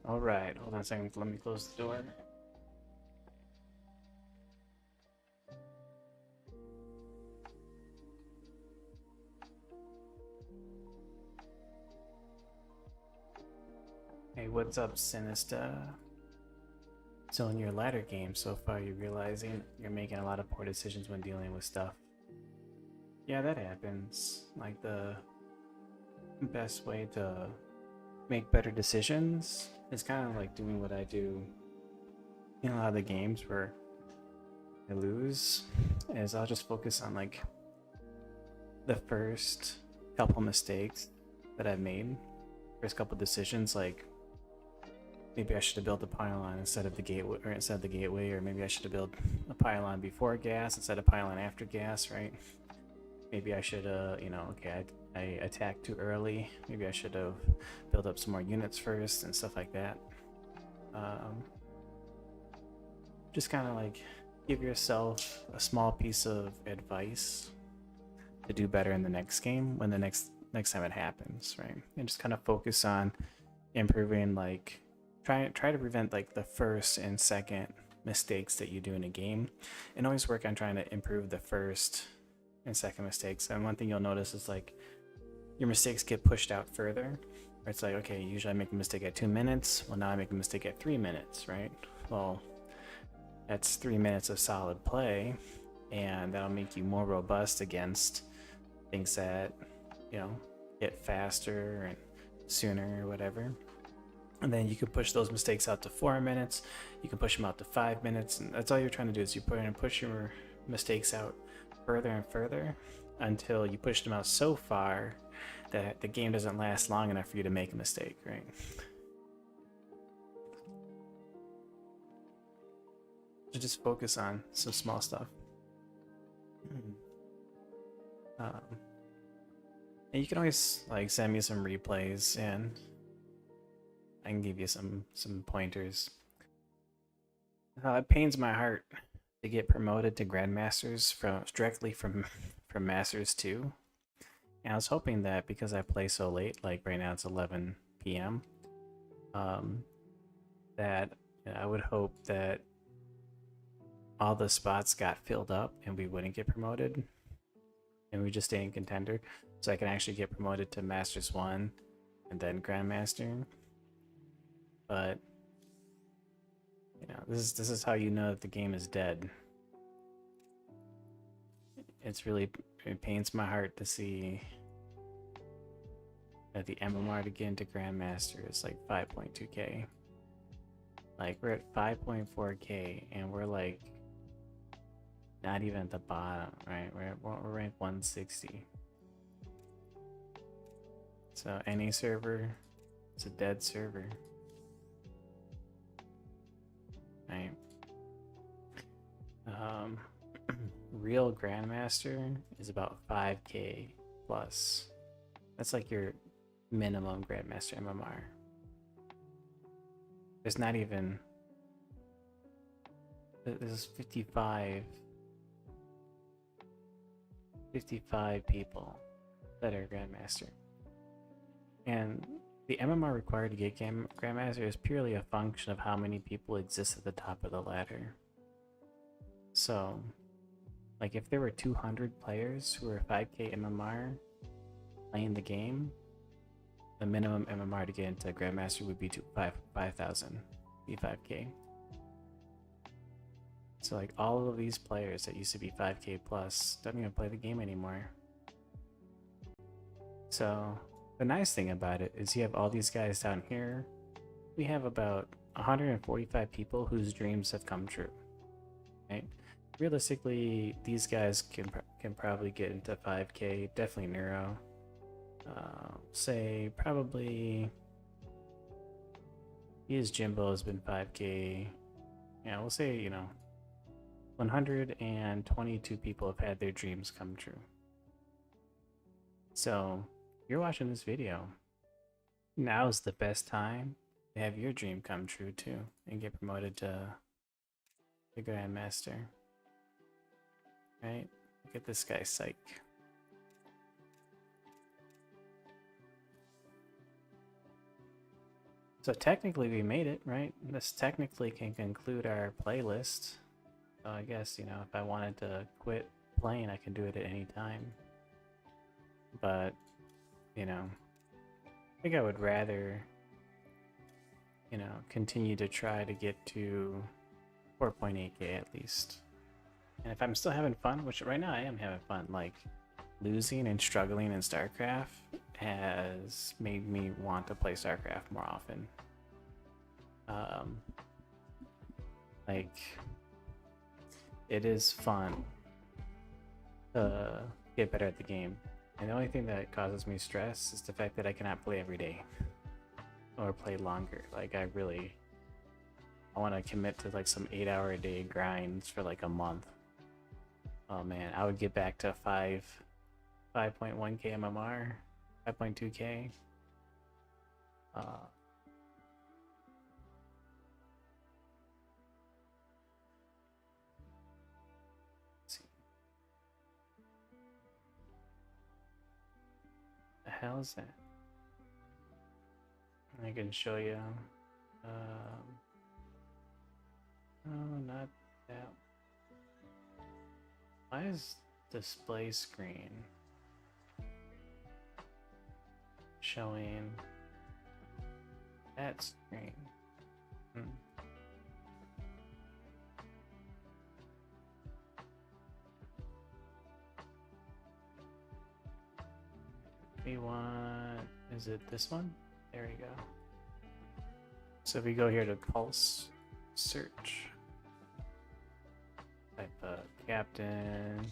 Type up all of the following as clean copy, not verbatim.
All right, hold on a second. Let me close the door. Hey, what's up, Sinista? So in your latter game so far, you're realizing you're making a lot of poor decisions when dealing with stuff. Yeah, that happens. Like the best way to make better decisions is kind of like doing what I do in a lot of the games where I lose, is I'll just focus on like the first couple mistakes that I've made, first couple decisions, like maybe I should have built a pylon instead of the gateway, or maybe I should have built a pylon before gas instead of pylon after gas, right? Maybe I should okay, I attacked too early. Maybe I should have built up some more units first and stuff like that. Just kind of like give yourself a small piece of advice to do better in the next game when the next time it happens, right? And just kind of focus on improving, like try to prevent like the first and second mistakes that you do in a game, and always work on trying to improve the first and second mistakes. And one thing you'll notice is like your mistakes get pushed out further. It's like, okay, usually I make a mistake at 2 minutes. Well, now I make a mistake at 3 minutes, right? Well, that's 3 minutes of solid play, and that'll make you more robust against things that, get faster and sooner or whatever. And then you can push those mistakes out to 4 minutes. You can push them out to 5 minutes, and that's all you're trying to do is you push your mistakes out further and further until you push them out so far that the game doesn't last long enough for you to make a mistake, right? So just focus on some small stuff. And you can always like send me some replays and I can give you some pointers. It pains my heart to get promoted to Grandmasters directly from Masters 2. And I was hoping that because I play so late, like right now it's 11 p.m., that I would hope that all the spots got filled up and we wouldn't get promoted and we just stay in contender, so I can actually get promoted to Masters 1 and then Grandmaster. But this is how you know that the game is dead. It pains my heart to see that the MMR to get into Grandmaster is like 5.2k. Like we're at 5.4k and we're like not even at the bottom, right? We're ranked 160. So any server, it's a dead server, right? Real Grandmaster is about 5k plus. That's like your minimum Grandmaster MMR. There's not even. There's 55 people that are Grandmaster. And the MMR required to get Grandmaster is purely a function of how many people exist at the top of the ladder. So, like if there were 200 players who were 5k MMR playing the game, the minimum MMR to get into Grandmaster would be 5,000, be 5k. So like all of these players that used to be 5k plus don't even play the game anymore. So the nice thing about it is you have all these guys down here. We have about 145 people whose dreams have come true, right? Realistically, these guys can probably get into 5k, definitely Neuro. Say probably his Jimbo has been 5k. Yeah, we'll say, 122 people have had their dreams come true. So you're watching this video, now is the best time to have your dream come true too and get promoted to the Grandmaster, right? Look at this guy, Psych. So technically we made it, right? This technically can conclude our playlist. So I guess, you know, if I wanted to quit playing, I can do it at any time. But, you know, I think I would rather, you know, continue to try to get to 4.8k at least. And if I'm still having fun, which right now I am having fun, like losing and struggling in StarCraft has made me want to play StarCraft more often. Like, it is fun to get better at the game. And the only thing that causes me stress is the fact that I cannot play every day or play longer. Like, I want to commit to like some 8-hour a day grinds for like a month. Oh man, I would get back to 5.1k MMR, 5.2k. Let's see. The hell is that? I can show you. No, not that. Why is display screen showing that screen? We want, is it this one? There we go. So if we go here to pulse search, type captain.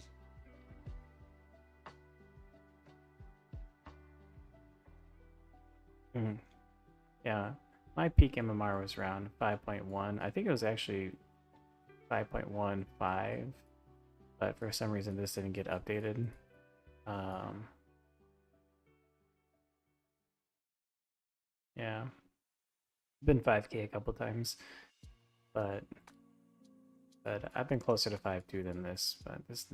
Yeah, my peak MMR was around 5.1. I think it was actually 5.15, but for some reason this didn't get updated. Yeah, been 5k a couple times, but I've been closer to 5.2 than this, but this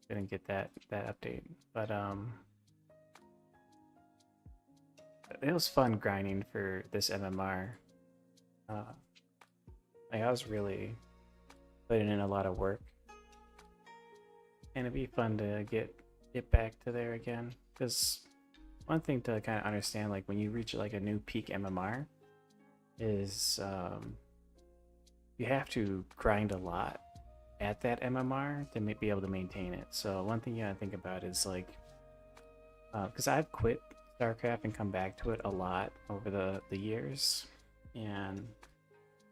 didn't get that update. But it was fun grinding for this MMR. Like, I was really putting in a lot of work, and it'd be fun to get back to there again. Because one thing to kind of understand, like when you reach like a new peak MMR, is you have to grind a lot at that MMR to be able to maintain it. So one thing you gotta think about is like, because I've quit StarCraft and come back to it a lot over the years, and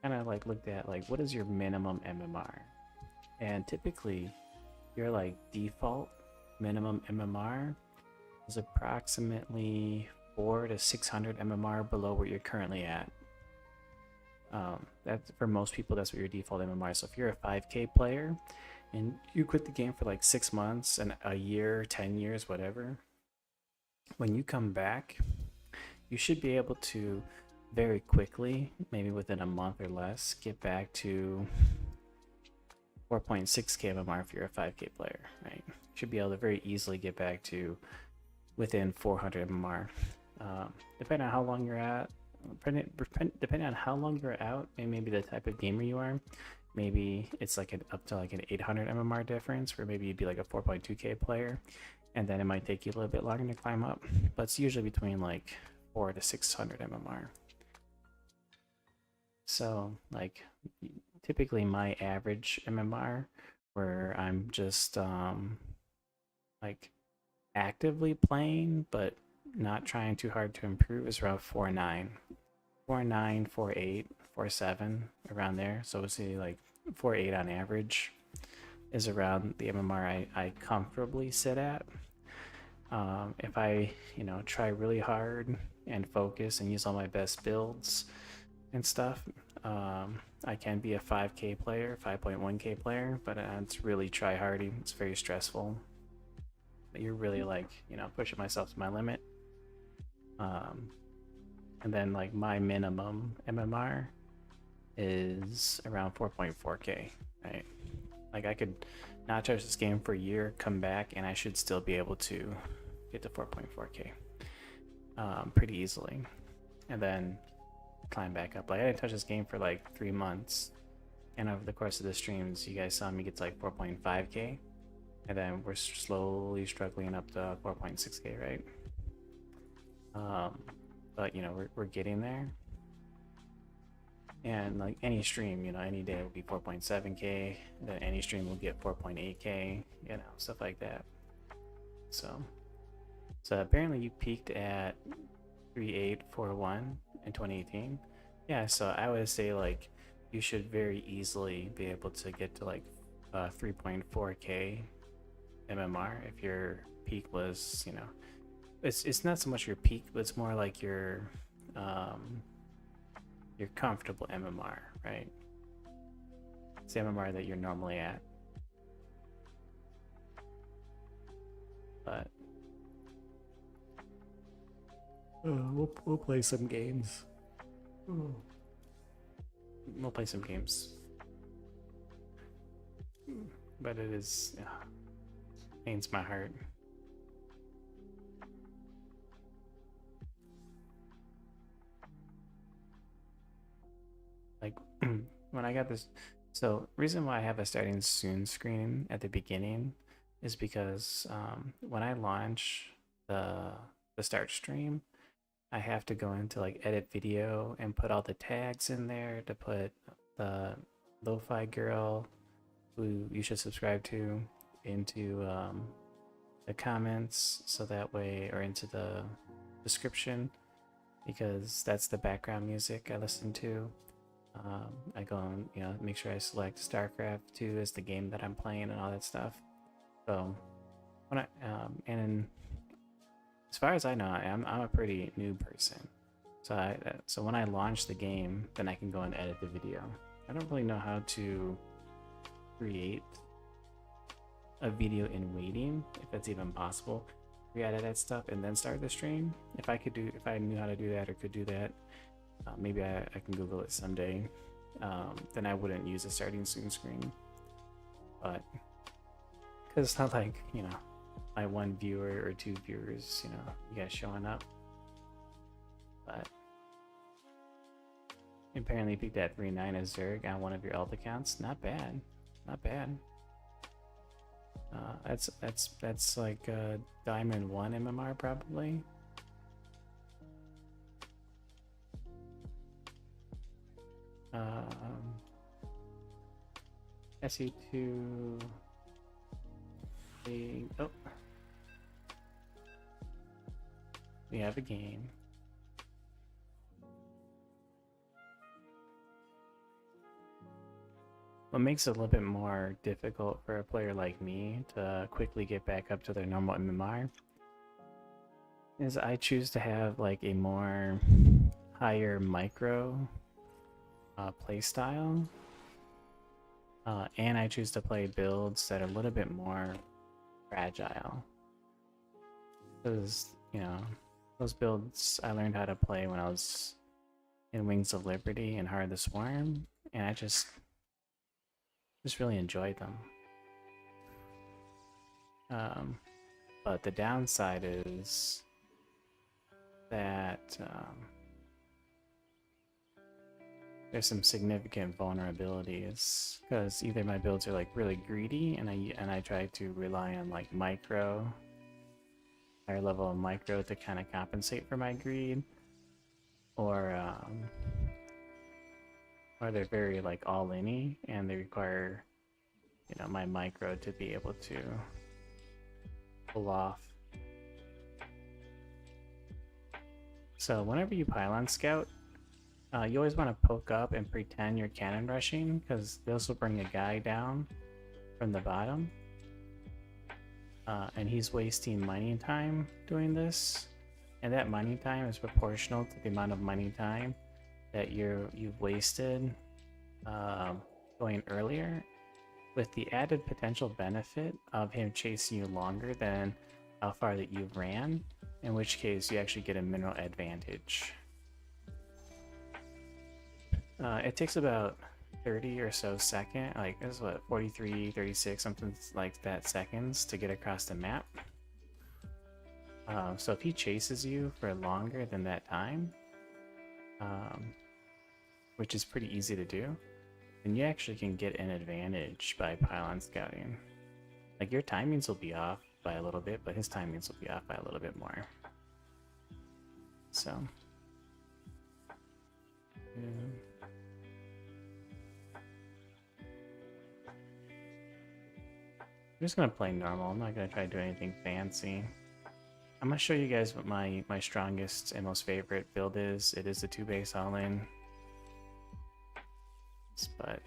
kind of like looked at like what is your minimum MMR, and typically your like default minimum MMR is approximately 400 to 600 MMR below where you're currently at. That's for most people, that's what your default MMR is. So if you're a 5k player and you quit the game for like 6 months and a year, 10 years, whatever, when you come back, you should be able to very quickly, maybe within a month or less, get back to 4.6k MMR if you're a 5k player, right? You should be able to very easily get back to within 400 MMR. Depending on how long you're at, depending on how long you're out, and maybe the type of gamer you are, maybe it's like up to like an 800 MMR difference, where maybe you'd be like a 4.2k player, and then it might take you a little bit longer to climb up, but it's usually between like 400 to 600 MMR. So like typically my average MMR, where I'm just like actively playing but not trying too hard to improve, is around 4.9, 4.9, 4.8, 4.7, around there. So we'll see like 4.8 on average is around the MMR I comfortably sit at. If I, you know, try really hard and focus and use all my best builds and stuff, I can be a 5k player, 5.1k player, but it's really try hardy. It's very stressful. You're really like, you know, pushing myself to my limit. And then like my minimum MMR is around 4.4k, right? Like I could not touch this game for a year, come back, and I should still be able to get to 4.4k pretty easily. and then climb back up. Like I didn't touch this game for like 3 months, and over the course of the streams, you guys saw me get to like 4.5k, and then we're slowly struggling up to 4.6k, right? But you know, we're getting there. And like any stream, you know, any day will be 4.7k, then any stream will get 4.8k, you know, stuff like that. So apparently you peaked at 3841 in 2018. Yeah, so I would say like you should very easily be able to get to like 3.4k MMR if your peak was, you know, it's not so much your peak, but it's more like your comfortable MMR, right? It's the MMR that you're normally at. But we'll play some games. We'll play some games. But it is pains my heart. Like when I got this, so reason why I have a starting soon screen at the beginning is because when I launch the start stream, I have to go into like edit video and put all the tags in there to put the Lo-Fi Girl, who you should subscribe to, into the comments, so that way, or into the description, because that's the background music I listen to. I go and, you know, make sure I select StarCraft 2 as the game that I'm playing and all that stuff. So when and as far as I know, I'm a pretty new person. So when I launch the game, then I can go and edit the video. I don't really know how to create a video in waiting, if that's even possible. Re-edit that stuff and then start the stream. If I knew how to do that or could do that, maybe I can Google it someday. Then I wouldn't use a starting soon screen. But because it's not like, you know, my one viewer or two viewers, you know, you guys showing up. But apparently you picked that 3.9 as Zerg on one of your alt accounts. Not bad. Not bad. That's like Diamond 1 MMR probably. SE2. Oh, we have a game. What makes it a little bit more difficult for a player like me to quickly get back up to their normal MMR is I choose to have like a more higher micro play style, and I choose to play builds that are a little bit more fragile, because, you know, those builds I learned how to play when I was in Wings of Liberty and Heart of the Swarm, and I just really enjoyed them. But the downside is that there's some significant vulnerabilities, because either my builds are like really greedy and I try to rely on like higher level of micro to kind of compensate for my greed, or they're very like all-in-y and they require, you know, my micro to be able to pull off. So whenever you pylon scout, you always want to poke up and pretend you're cannon rushing, because this will bring a guy down from the bottom, and he's wasting mining time doing this, and that mining time is proportional to the amount of mining time that you've wasted going earlier, with the added potential benefit of him chasing you longer than how far that you ran, in which case you actually get a mineral advantage. It takes about 30 or so seconds, like this is what, 43, 36, something like that seconds to get across the map. So if he chases you for longer than that time, um, which is pretty easy to do, then you actually can get an advantage by pylon scouting. Like your timings will be off by a little bit, but his timings will be off by a little bit more. So, yeah. I'm just gonna play normal. I'm not gonna try to do anything fancy. I'm gonna show you guys what my strongest and most favorite build is. It is the 2 base all-in. But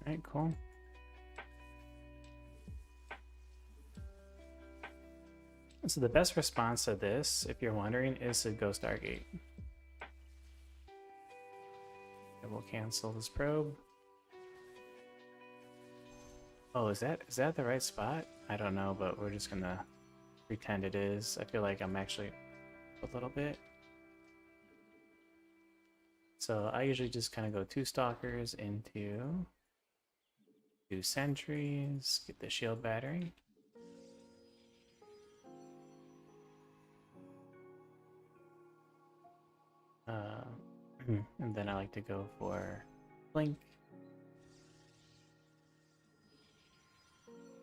alright, cool. So the best response to this, if you're wondering, is to go Stargate. And we'll cancel this probe. Oh, is that the right spot? I don't know, but we're just gonna pretend it is. I feel like I'm actually a little bit. So I usually just kind of go 2 stalkers into 2 sentries, get the shield battery. And then I like to go for blink.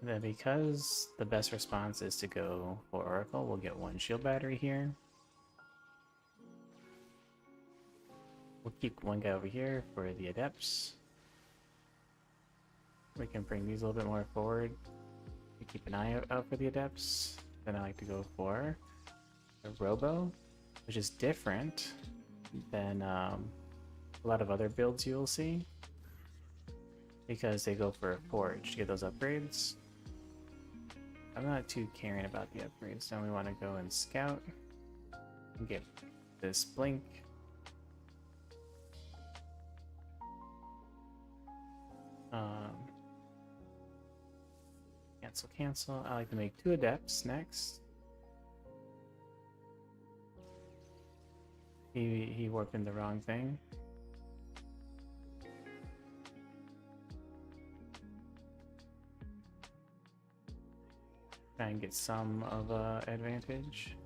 And then because the best response is to go for Oracle, we'll get 1 shield battery here. We'll keep 1 guy over here for the Adepts. We can bring these a little bit more forward. We keep an eye out for the Adepts. Then I like to go for a Robo, which is different than a lot of other builds you will see, because they go for a Forge to get those upgrades. I'm not too caring about the upgrades. Now we want to go and scout and get this blink. Cancel. I like to make 2 Adepts next. He warped in the wrong thing. Try and get some of advantage.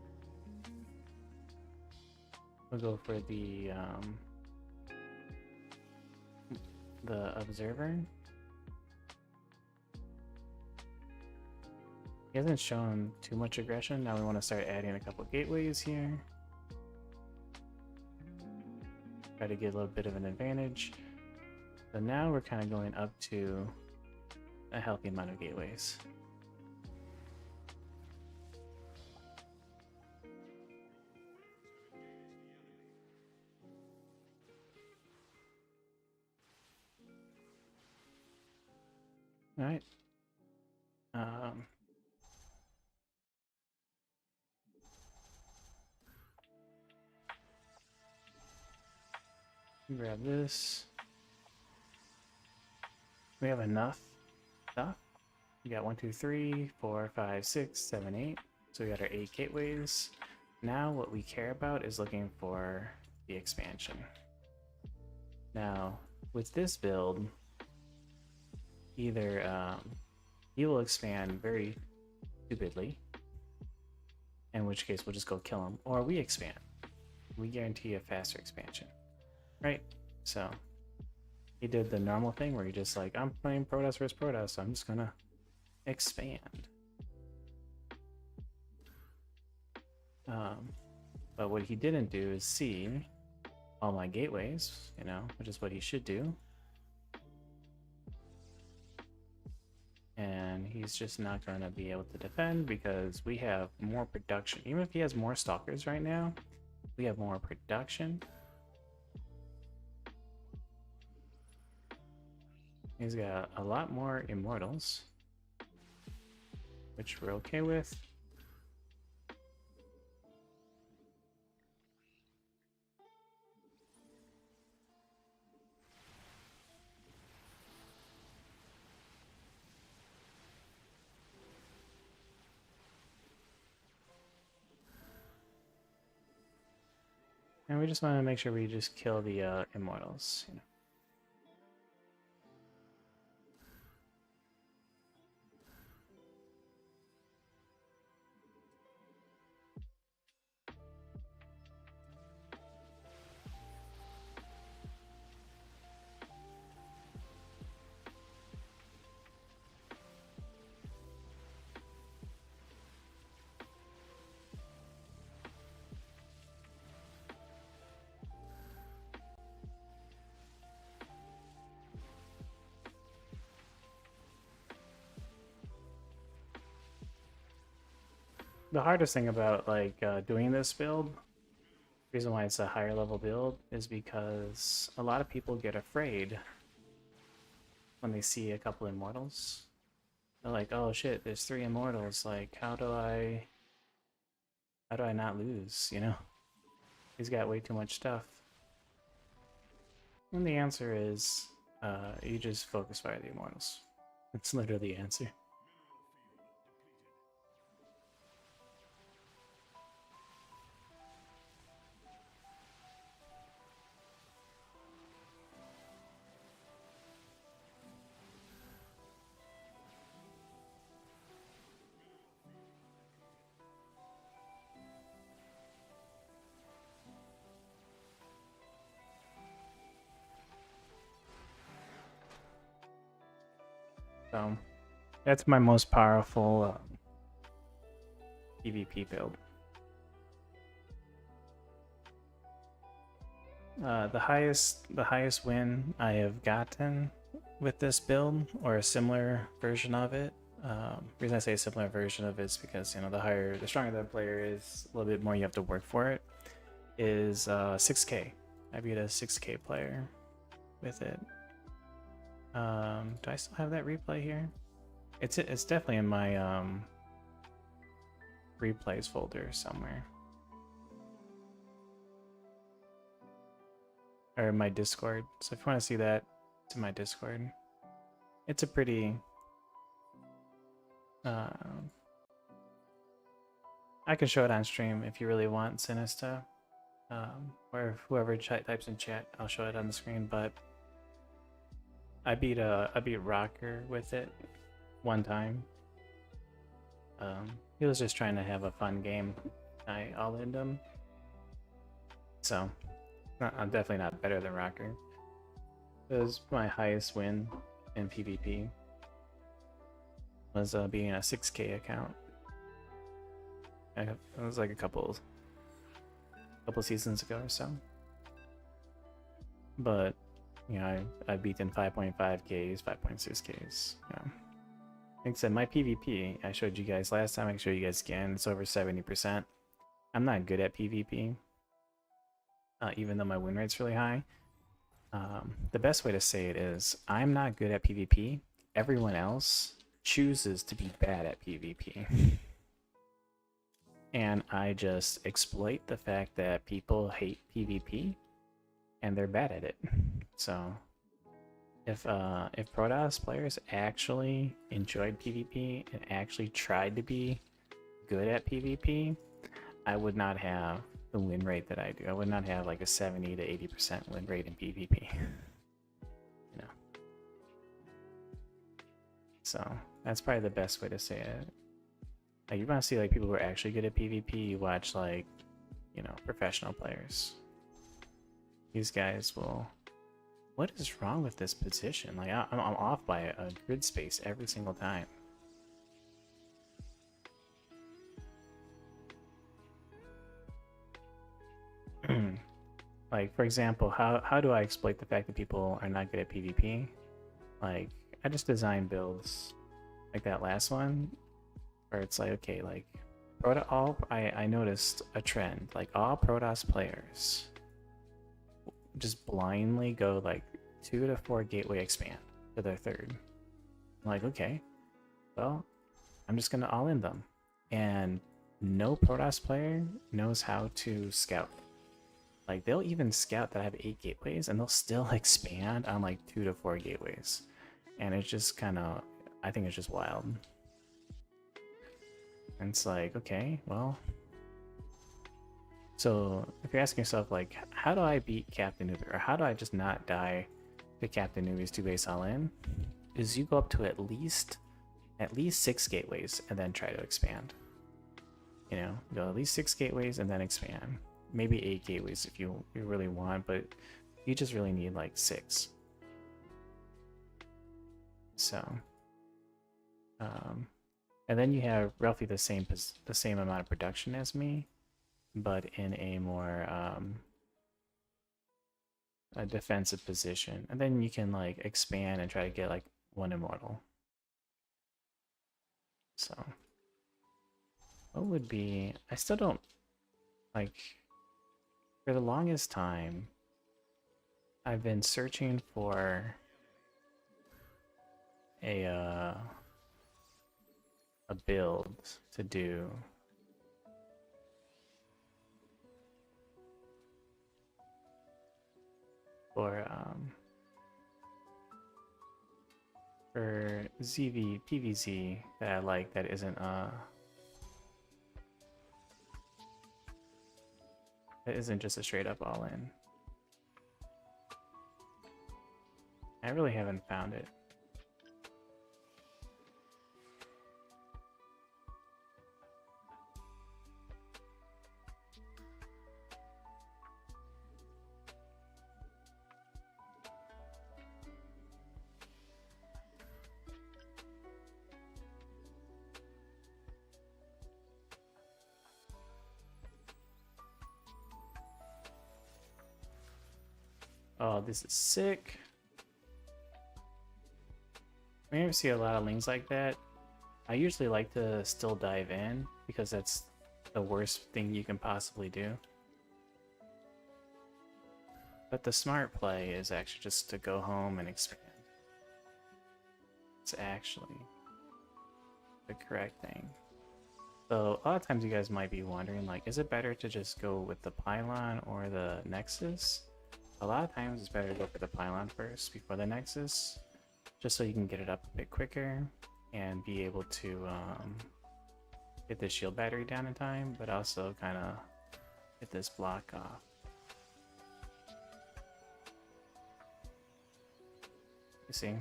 We'll go for the Observer. He hasn't shown too much aggression. Now we want to start adding a couple gateways here. Try to get a little bit of an advantage. So now we're kind of going up to a healthy amount of gateways. All right. Grab this. We have enough stuff. We got 1, 2, 3, 4, 5, 6, 7, 8. So we got our 8 gateways. Now what we care about is looking for the expansion. Now with this build, either he will expand very stupidly, in which case we'll just go kill him, or we expand. We guarantee a faster expansion. Right, so he did the normal thing where he just like, I'm playing Protoss versus Protoss, so I'm just gonna expand. But what he didn't do is see all my gateways, you know, which is what he should do. And he's just not gonna be able to defend because we have more production. Even if he has more stalkers right now, we have more production. He's got a lot more immortals, which we're okay with. And we just want to make sure we just kill the immortals, you know. the hardest thing about like doing this build, reason why it's a higher level build, is because a lot of people get afraid when they see a couple immortals. They're like, "Oh shit, there's 3 immortals. Like, how do I not lose? You know, he's got way too much stuff." And the answer is, you just focus fire the immortals. It's literally the answer. So that's my most powerful PvP build. The highest win I have gotten with this build, or a similar version of it. Reason I say a similar version of it is because, you know, the stronger the player is, a little bit more you have to work for it. Is 6K. I beat a 6K player with it. Do I still have that replay here? It's definitely in my replays folder somewhere, or my Discord. So if you want to see that, it's in my Discord. It's a pretty I can show it on stream if you really want, Sinista. Or whoever types in chat, I'll show it on the screen. But I beat Rocker with it one time. He was just trying to have a fun game. I all-in'd him. So I'm definitely not better than Rocker. It was my highest win in PvP. Was being a 6K account. It was like a couple seasons ago or so. But you know, I beaten 5.5Ks, 5.6Ks. Yeah. Like I said, my PvP I showed you guys last time. I can show you guys again. It's over 70%. I'm not good at PvP, even though my win rate's really high. The best way to say it is, I'm not good at PvP. Everyone else chooses to be bad at PvP. And I just exploit the fact that people hate PvP and they're bad at it. So if Protoss players actually enjoyed PvP and actually tried to be good at PvP, I would not have the win rate that I do. I would not have like a 70 to 80% win rate in PvP. You know. So that's probably the best way to say it. Like, you want to see like people who are actually good at PvP, you watch like, you know, professional players. These guys will. What is wrong with this position? Like, I'm off by a grid space every single time. Like, for example, how do I exploit the fact that people are not good at PvP? Like, I just design builds like that last one, where it's like, okay, like I noticed a trend, like all Protoss players just blindly go like 2 to 4 gateway expand to their third. I'm like, okay, well, I'm just gonna all in them. And no Protoss player knows how to scout. Like, they'll even scout that I have 8 gateways and they'll still expand on like 2 to 4 gateways. And it's just kind of, I think it's just wild. And it's like, okay, well, so if you're asking yourself, like, how do I beat Captain Newbie, or how do I just not die to Captain Newbie's 2-base all in, is you go up to at least 6 gateways and then try to expand. You know, go at least 6 gateways and then expand. Maybe 8 gateways if you really want, but you just really need like 6. So, and then you have roughly the same amount of production as me, but in a more a defensive position. And then you can like expand and try to get like 1 immortal. So What would be... I still don't... Like, for the longest time, I've been searching for a build to do. For ZV PVZ that I like that isn't just a straight up all in. I really haven't found it. Oh, this is sick. Whenever I see a lot of links like that, I usually like to still dive in because that's the worst thing you can possibly do. But the smart play is actually just to go home and expand. It's actually the correct thing. So a lot of times you guys might be wondering, like, is it better to just go with the pylon or the nexus? A lot of times it's better to go for the pylon first before the nexus, just so you can get it up a bit quicker and be able to get the shield battery down in time, but also kind of get this block off. You see?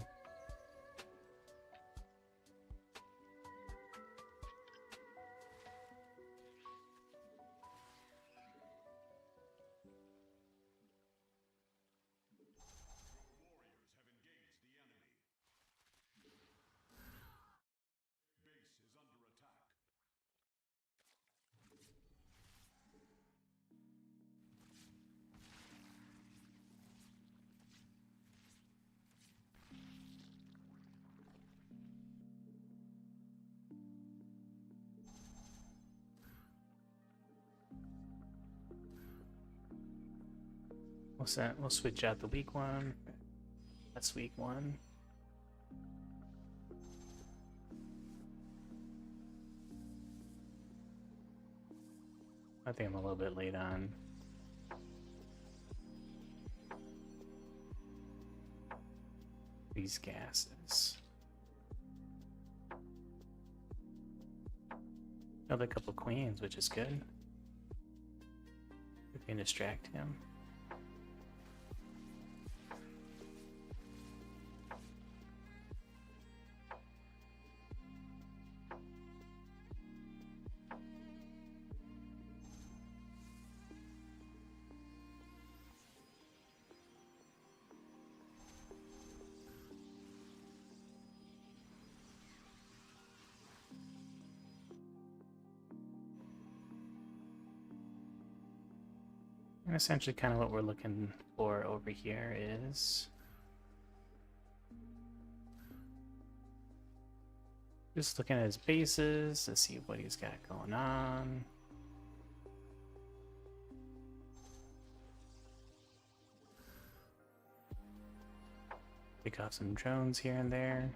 We'll switch out the weak one. That's weak one. I think I'm a little bit late on. These gases. Another couple queens, which is good. We can distract him. And essentially kind of what we're looking for over here is just looking at his bases to see what he's got going on. Pick off some drones here and there.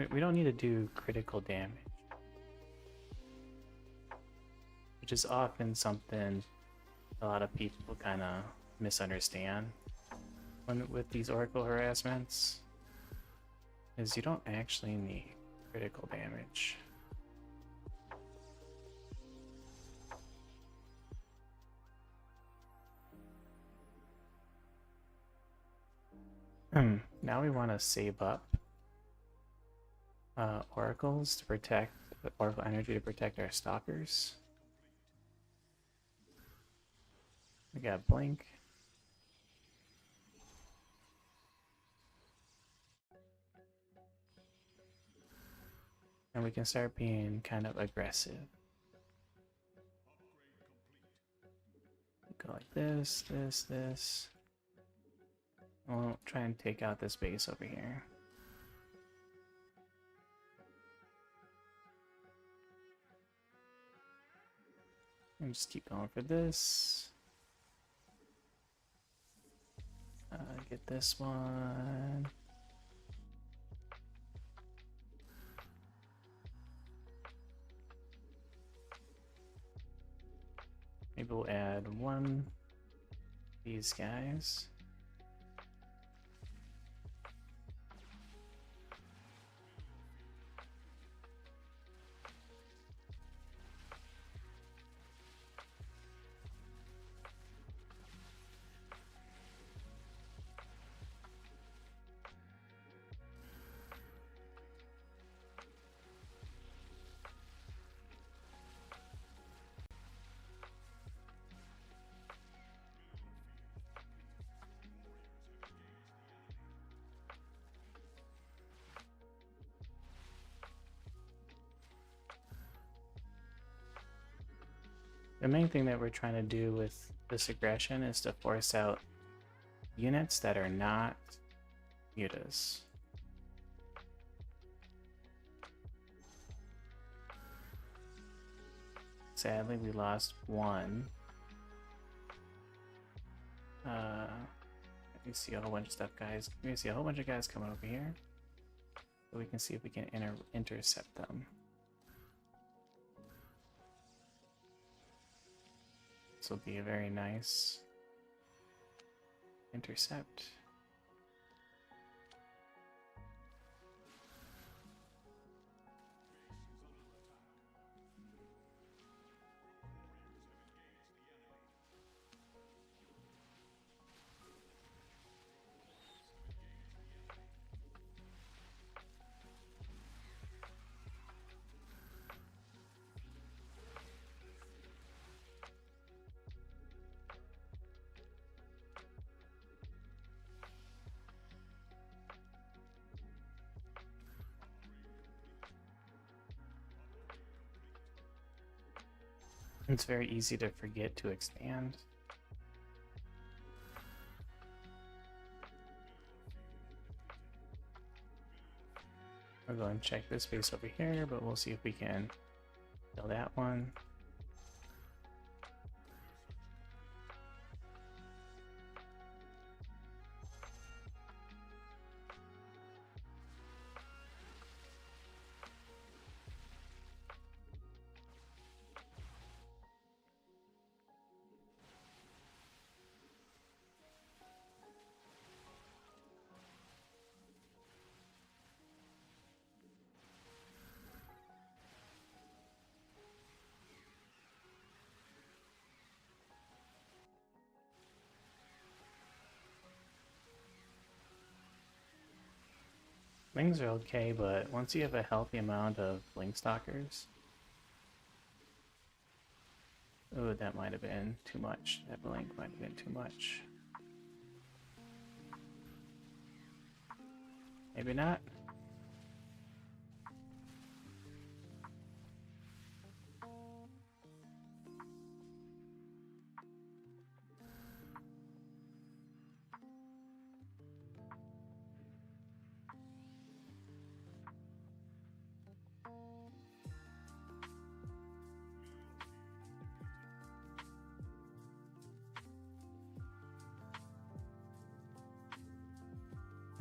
We don't need to do critical damage, which is often something a lot of people kind of misunderstand with these Oracle harassments, is you don't actually need critical damage. Now we want to save up oracles to protect oracle energy to protect our stalkers. We got blink. And we can start being kind of aggressive. Go like this, this. We'll try and take out this base over here. And just keep going for this. Get this one. Maybe we'll add one of these guys. The main thing that we're trying to do with this aggression is to force out units that are not mutas. Sadly, we lost one. You see a whole bunch of stuff, guys. We see a whole bunch of guys coming over here, so we can see if we can intercept them. This will be a very nice intercept. It's very easy to forget to expand. I'll go and check this base over here, but we'll see if we can kill that one. Wings are okay, but once you have a healthy amount of Blink Stalkers... Oh, that might have been too much. That blink might have been too much. Maybe not.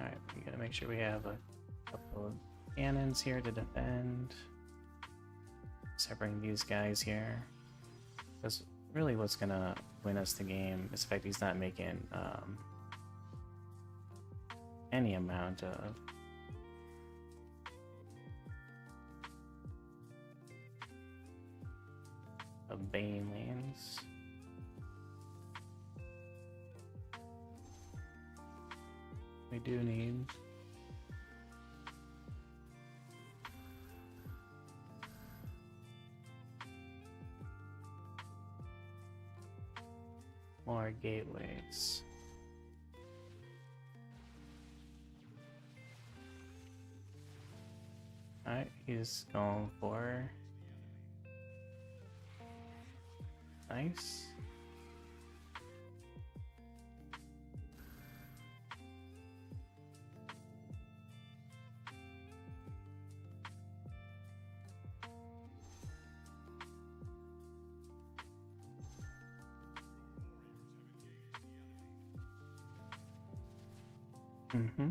Alright, we gotta make sure we have a couple of cannons here to defend. Separating these guys here. Because really what's gonna win us the game is the fact he's not making any amount of Bane lanes. We do need more gateways. Alright, he's going for nice. Mm-hmm.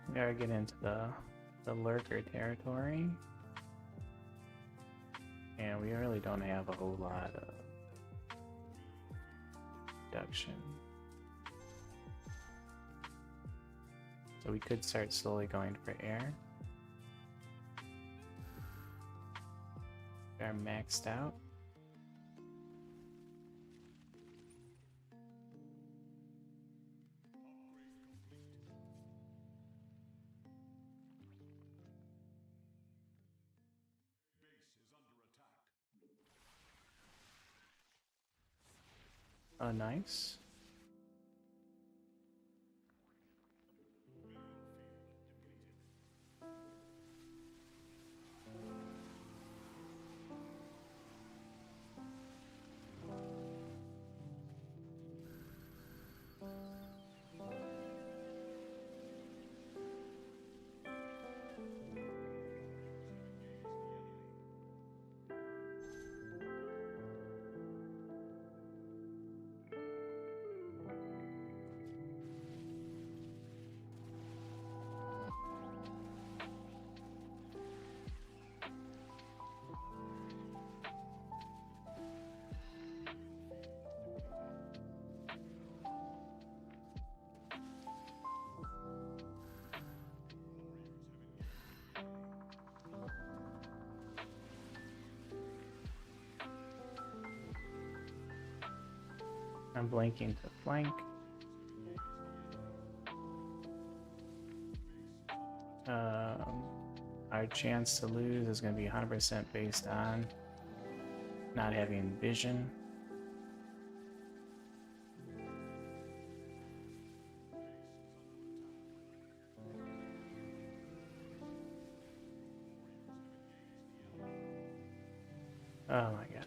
We gotta get into the lurker territory. And we really don't have a whole lot of reduction. So we could start slowly going for air. They're maxed out. Oh, nice. I'm blanking to flank. Our chance to lose is going to be 100% based on not having vision. Oh my god.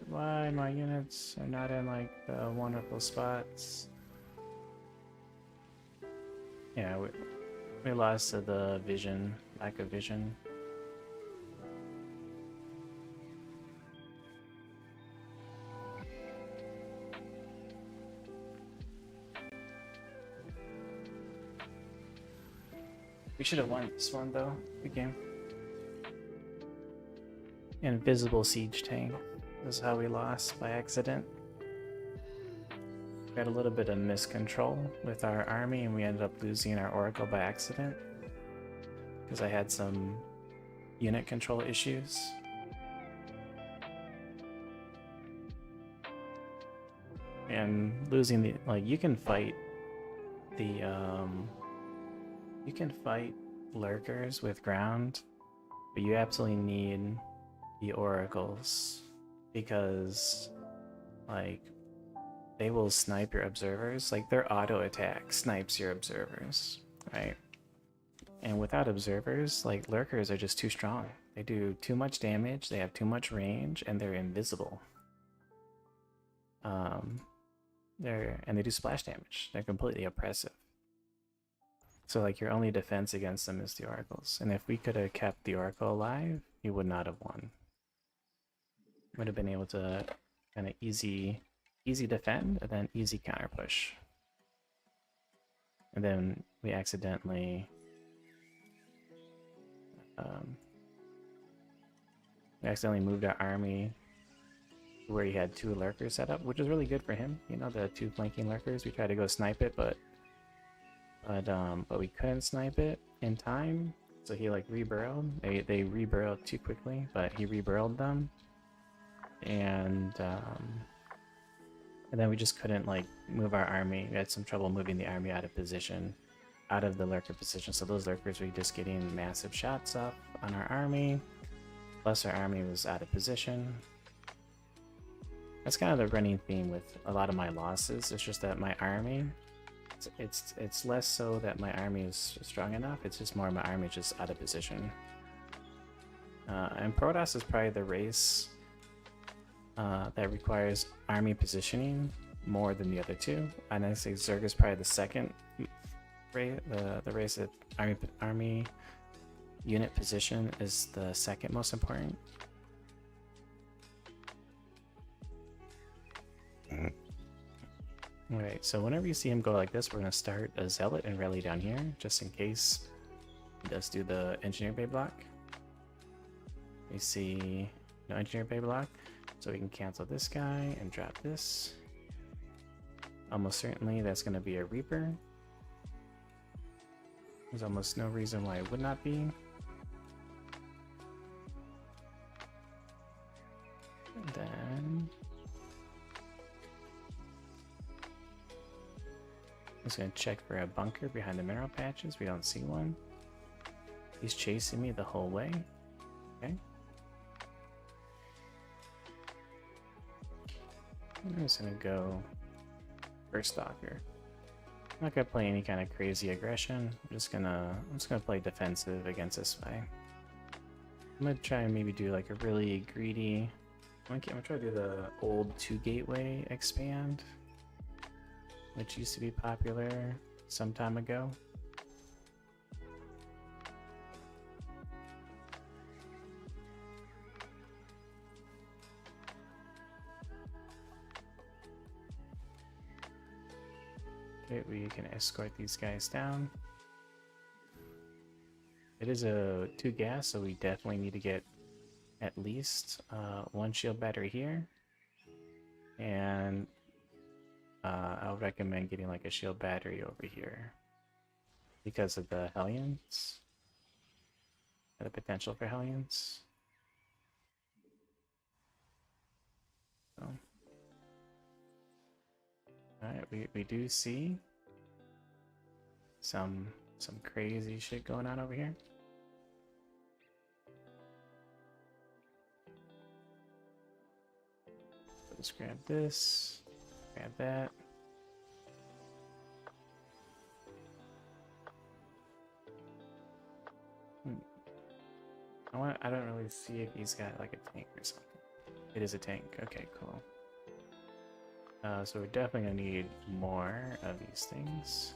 Why my units are not in like the wonderful spots. Yeah, we lost to the vision, lack of vision. We should have won this one though, the game. Invisible siege tank. This is how we lost by accident. We had a little bit of miscontrol with our army and we ended up losing our oracle by accident. Because I had some unit control issues. And losing the, like, you can fight lurkers with ground, but you absolutely need the oracles because, like, they will snipe your observers. Like, their auto attack snipes your observers, right? And without observers, like, lurkers are just too strong. They do too much damage, they have too much range, and they're invisible. And they do splash damage. They're completely oppressive. So, like, your only defense against them is the oracles. And if we could have kept the oracle alive, you would not have won. Would have been able to kind of easy defend and then easy counter push. And then we accidentally moved our army where he had 2 lurkers set up, which was really good for him. You know, the 2 flanking lurkers. We tried to go snipe it, but we couldn't snipe it in time. So he like reburrowed. They reburrowed too quickly, but he reburrowed them. And then we just couldn't like move our army. We had some trouble moving the army out of position, out of the lurker position. So those lurkers were just getting massive shots up on our army. Plus our army was out of position. That's kind of the running theme with a lot of my losses. It's just that my army, it's less so that my army is strong enough. It's just more my army is just out of position. And Protoss is probably the race that requires army positioning more than the other two. And I say Zerg is probably the second race. The race that army unit position is the second most important. Alright, so whenever you see him go like this, we're going to start a Zealot and rally down here, just in case he does do the Engineer Bay block. We see no Engineer Bay block, so we can cancel this guy and drop this. Almost certainly that's going to be a Reaper. There's almost no reason why it would not be. And then I'm just gonna check for a bunker behind the mineral patches. We don't see one. He's chasing me the whole way. Okay. I'm just gonna go for Stalker. I'm not gonna play any kind of crazy aggression. I'm just gonna play defensive against this guy. I'm gonna try and maybe do like a really greedy. I'm gonna try to do the old 2 gateway expand, which used to be popular some time ago. Okay, we can escort these guys down. It is a 2 gas, so we definitely need to get at least 1 shield battery here. And I would recommend getting like a shield battery over here because of the Hellions, the potential for Hellions. So, alright, we do see some crazy shit going on over here. Let's grab this, grab that. I don't really see if he's got like a tank or something. It is a tank. Okay, cool. So we're definitely gonna need more of these things.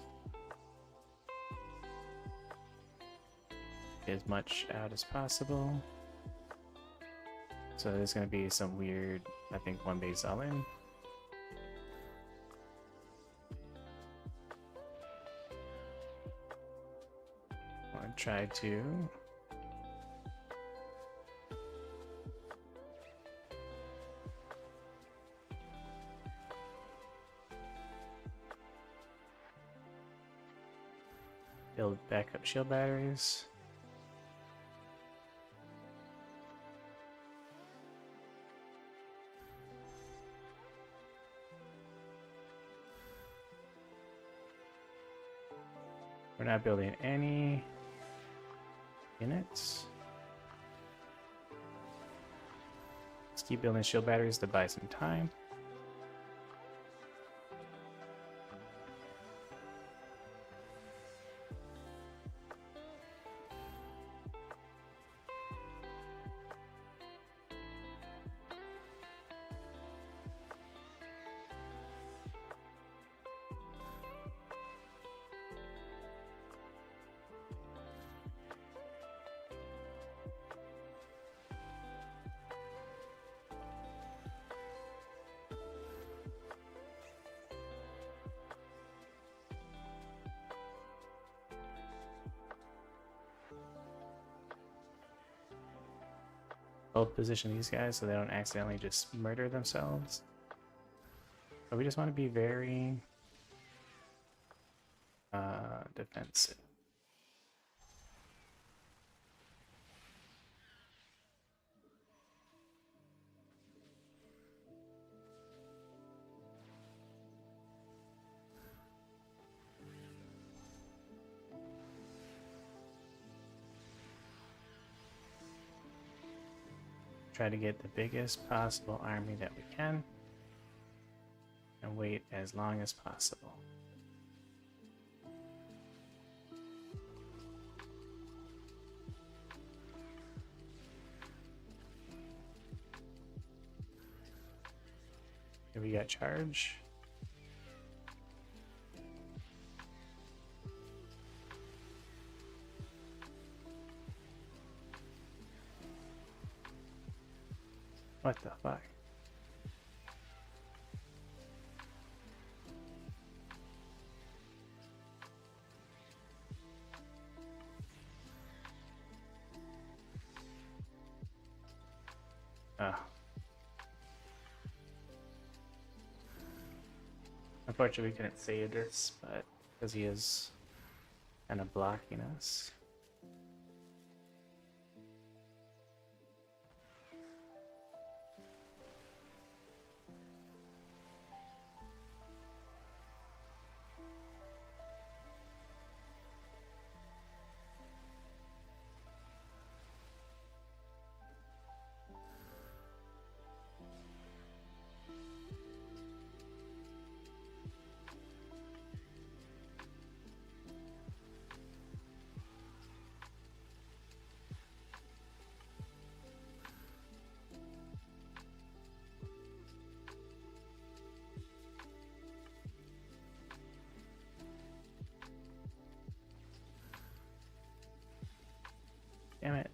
Get as much out as possible. So there's gonna be some weird, I think, 1 base all-in. I'll try to build backup shield batteries. We're not building any units. Let's keep building shield batteries to buy some time. Both position these guys so they don't accidentally just murder themselves. But we just want to be very defensive. Try to get the biggest possible army that we can and wait as long as possible. we got charge. What the fuck? Oh. Unfortunately, we couldn't save this, but because he is kind of blocking us. Damn it.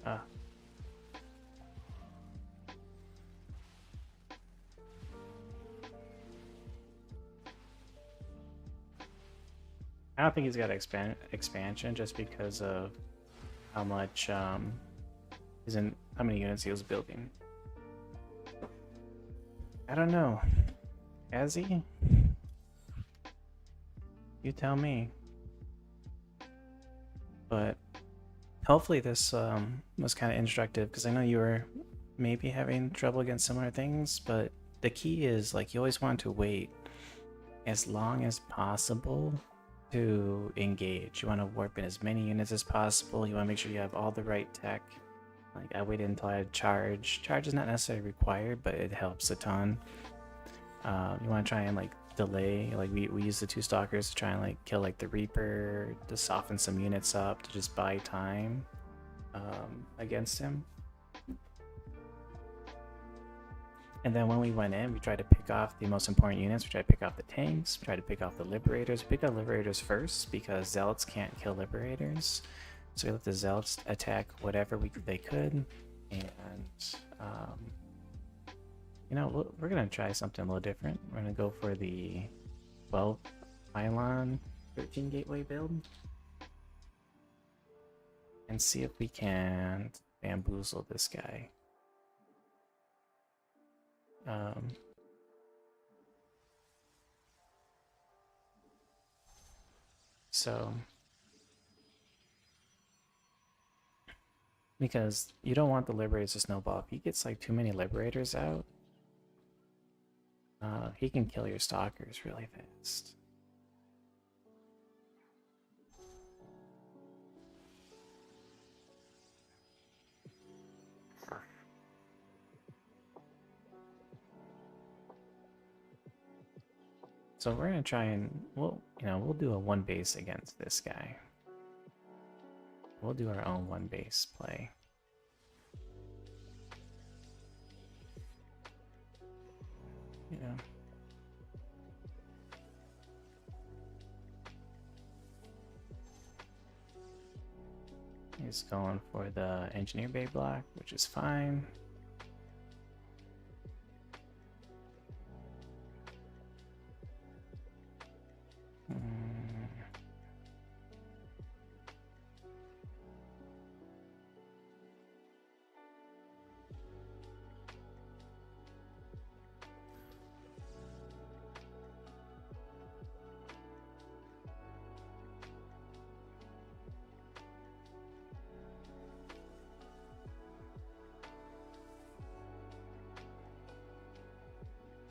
Ah. I don't think he's got expansion just because of how much how many units he was building. I don't know. Has he? You tell me. But hopefully this was kind of instructive, because I know you were maybe having trouble against similar things, but the key is, like, you always want to wait as long as possible to engage. You want to warp in as many units as possible. You want to make sure you have all the right tech. Like, I waited until I had charge. Charge is not necessarily required, but it helps a ton. You want to try and, like, delay. Like, we use the 2 stalkers to try and, like, kill, like, the Reaper, to soften some units up, to just buy time against him. And then when we went in, we tried to pick off the most important units. We tried to pick off the tanks, we tried to pick off the Liberators. We picked up Liberators first because Zealots can't kill Liberators. So we let the Zealots attack whatever they could. And, you know, we're going to try something a little different. We're going to go for the 12 pylon 13 gateway build. And see if we can bamboozle this guy. So, because you don't want the Liberators to snowball. If he gets like too many Liberators out, he can kill your Stalkers really fast. So we're gonna try and we'll do a 1 base against this guy. We'll do our own 1 base play. You know. He's going for the Engineer Bay block, which is fine.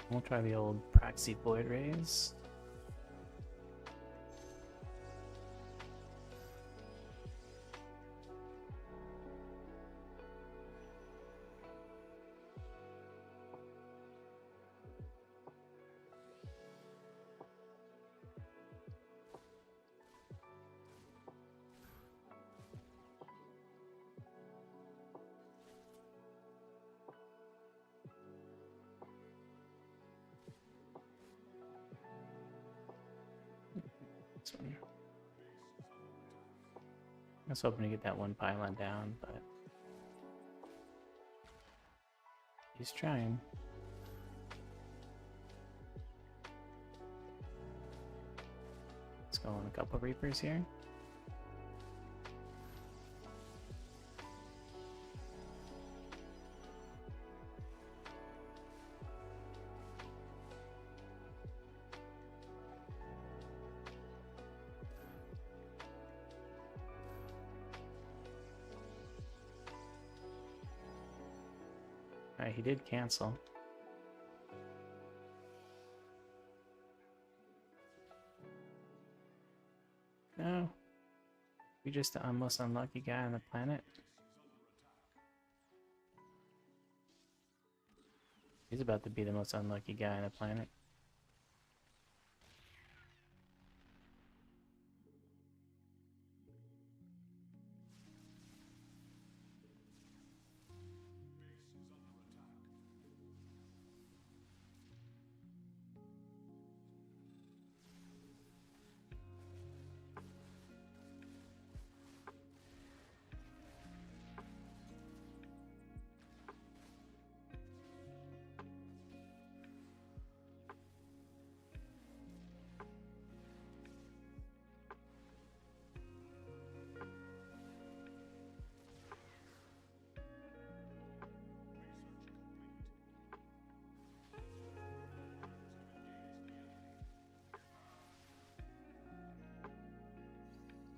We'll try the old Proxy Void Rays. I was hoping to get that one pylon down, but he's trying. Let's go on a couple Reapers here. Alright, he did cancel. No. You're just the most unlucky guy on the planet. He's about to be the most unlucky guy on the planet.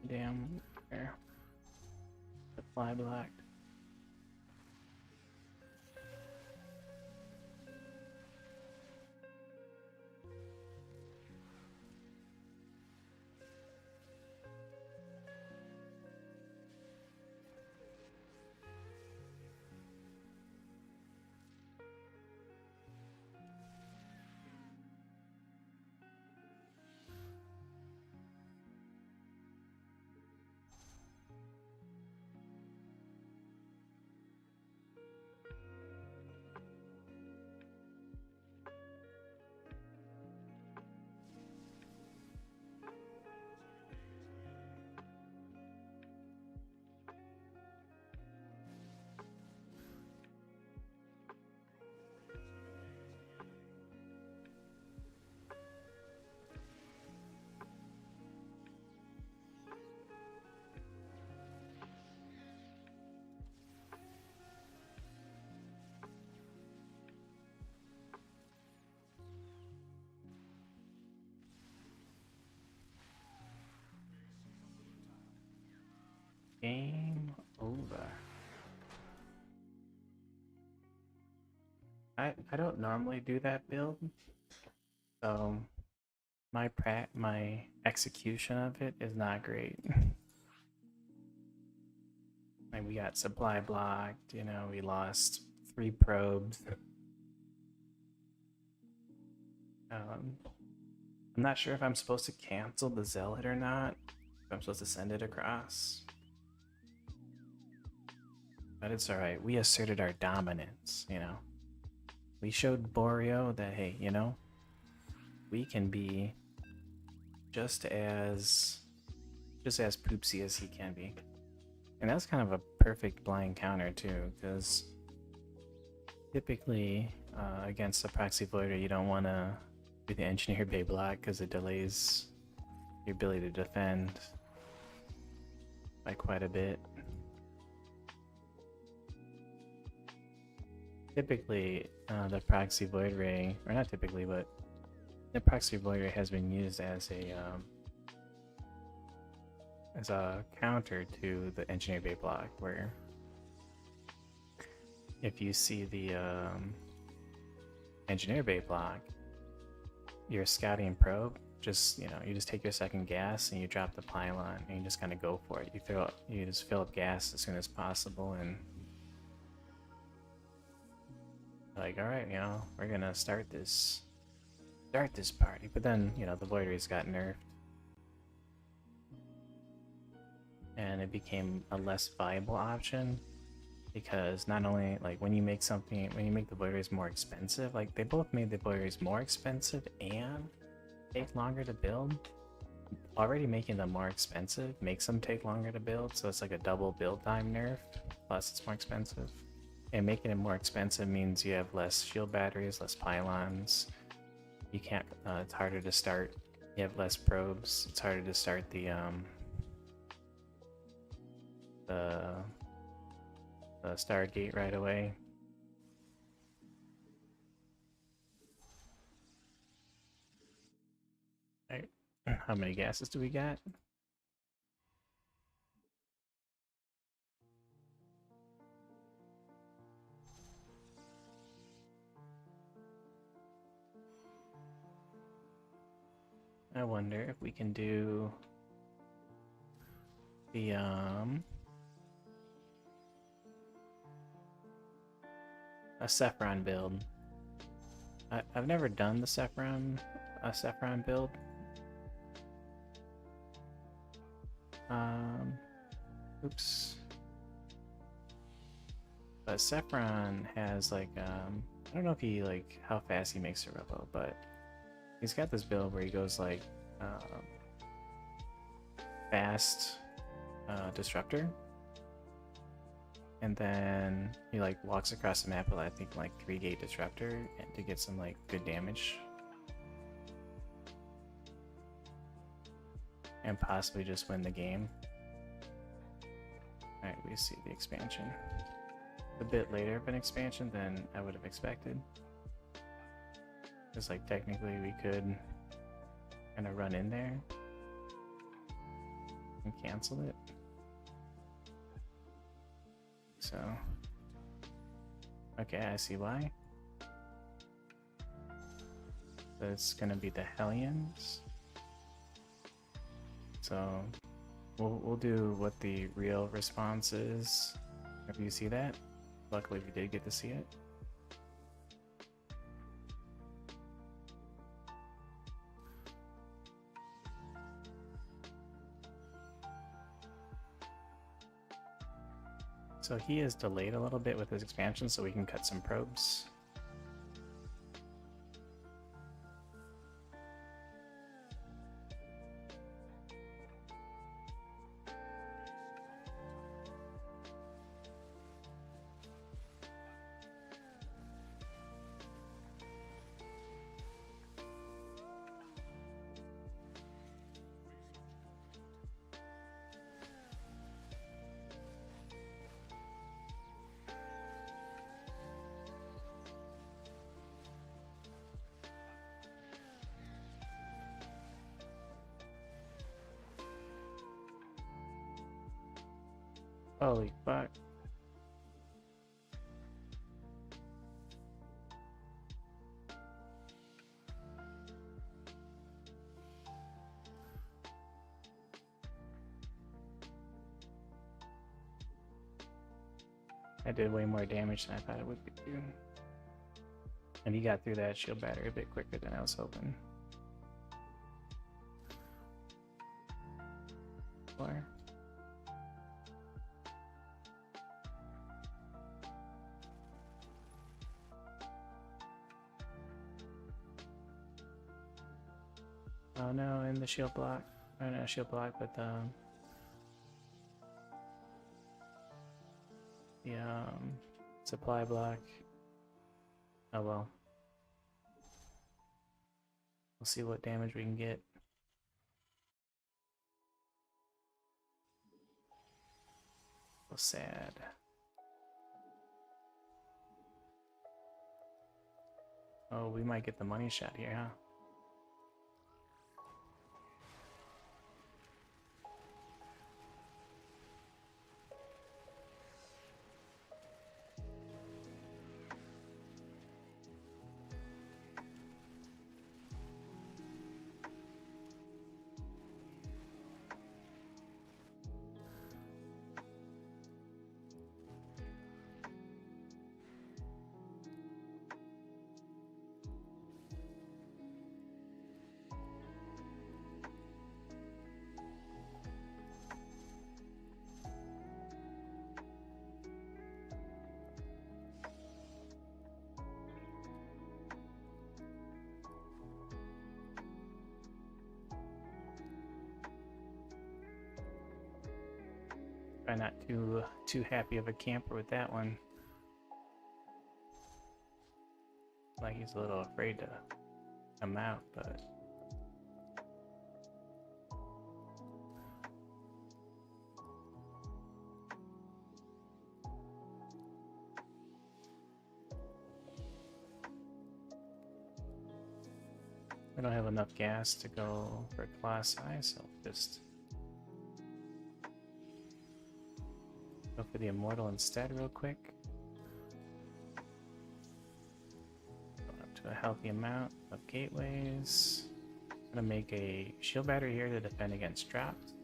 Damn, there. Supply blocked. Game over. I don't normally do that build, so my execution of it is not great. Like we got supply blocked, you know, we lost 3 probes. I'm not sure if I'm supposed to cancel the zealot or not. If I'm supposed to send it across. But it's alright. We asserted our dominance, you know. We showed Borio that, hey, you know, we can be just as poopsy as he can be. And that's kind of a perfect blind counter too, because typically against a proxy voider you don't want to do the engineer bay block because it delays your ability to defend by quite a bit. Typically the proxy void ray, or not typically, but the proxy void ray has been used as a counter to the engineer bay block, where if you see the engineer bay block, your scouting probe, just, you know, you just take your second gas and you drop the pylon and you just kind of go for it. You just fill up gas as soon as possible and like, all right, you know, we're gonna start this party. But then, you know, the Void Rays got nerfed and it became a less viable option because not only, like, when you make the Void Rays more expensive, like, they both made the Void Rays more expensive and take longer to build. Already making them more expensive makes them take longer to build, so it's like a double build time nerf, plus it's more expensive. And making it more expensive means you have less shield batteries, less pylons. You can't, it's harder to start. You have less probes. It's harder to start the Stargate right away. Right. How many gases do we got? I wonder if we can do the a Sephiron build. I've never done the Sephiron build. Oops. But Sephiron has like I don't know if he like how fast he makes a reload, but he's got this build where he goes like fast disruptor, and then he like walks across the map with I think like 3-gate disruptor and to get some like good damage. And possibly just win the game. Alright, we see the expansion. A bit later of an expansion than I would have expected. Because like technically we could kind of run in there and cancel it. So, okay, I see why. That's gonna be the Hellions. So we'll do what the real response is. If you see that, luckily we did get to see it. So he is delayed a little bit with his expansion, so we can cut some probes. Holy fuck. I did way more damage than I thought it would do. And he got through that shield battery a bit quicker than I was hoping. Or oh no, in the shield block. Oh no, shield block, but the supply block. Oh well. We'll see what damage we can get. So sad. Oh, we might get the money shot here, huh? Probably not too happy of a camper with that one. Like he's a little afraid to come out, but we don't have enough gas to go for Colossi, so I'll just go for the Immortal instead real quick. Going up to a healthy amount of gateways. I'm gonna make a shield battery here to defend against drops.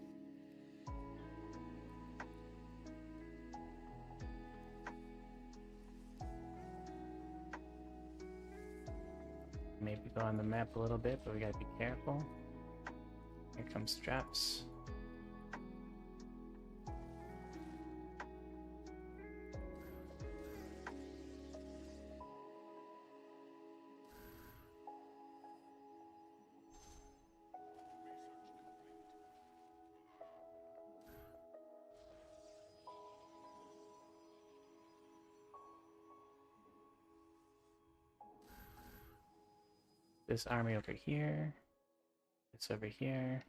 Maybe go on the map a little bit, but we gotta be careful. Here comes traps. This army over here. It's over here.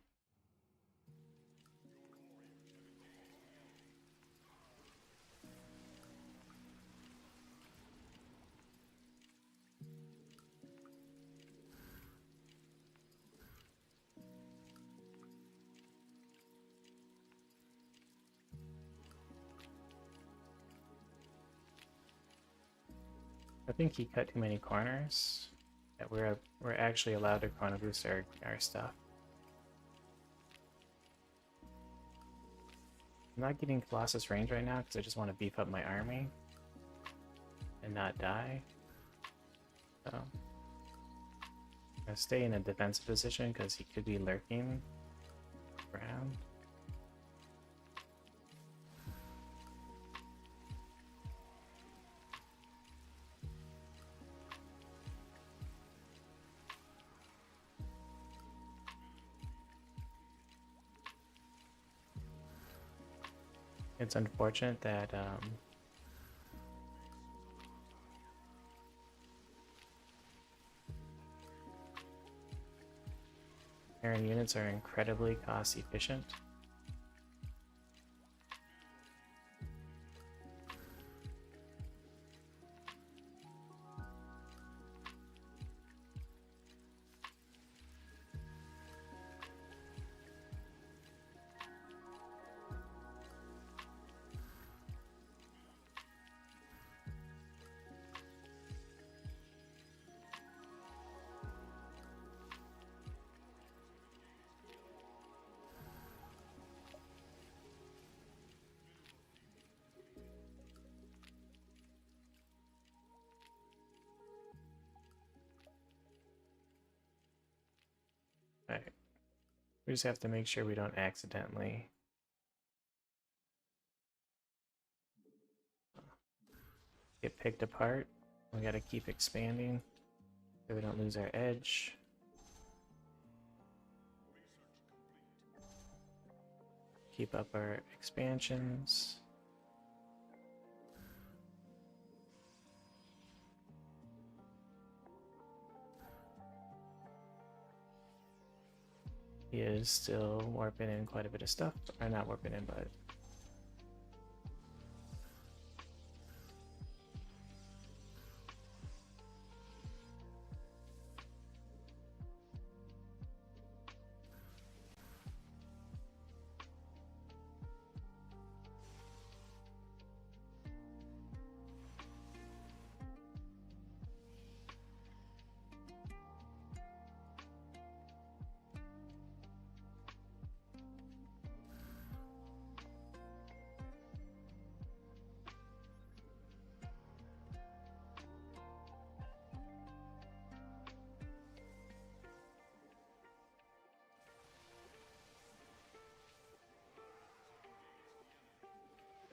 I think he cut too many corners. That we're actually allowed to chrono boost our stuff. I'm not getting Colossus range right now because I just want to beef up my army and not die. So I'm gonna stay in a defensive position because he could be lurking around. It's unfortunate that Terran units are incredibly cost efficient. Alright. We just have to make sure we don't accidentally get picked apart. We gotta keep expanding so we don't lose our edge. Keep up our expansions. He is still warping in quite a bit of stuff, or not warping in, but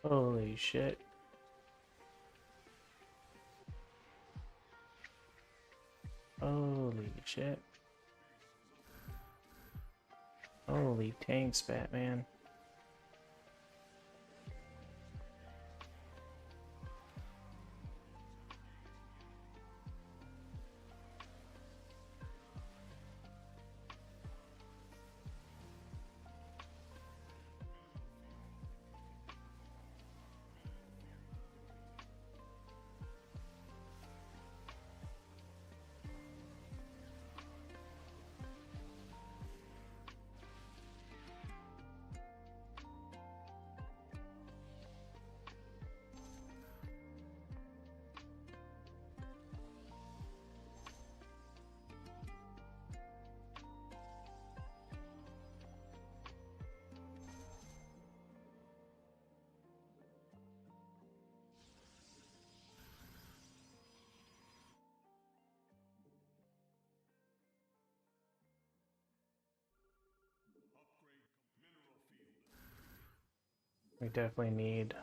holy shit. Holy shit. Holy tanks, Batman. We definitely need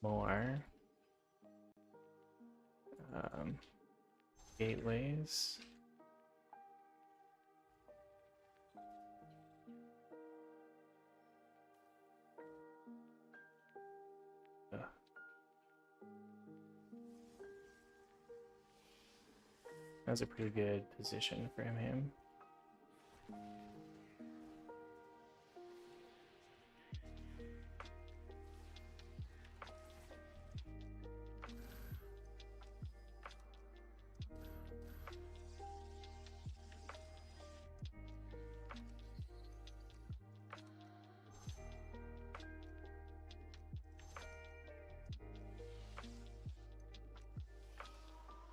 more gateways. Ugh. That's a pretty good position for him.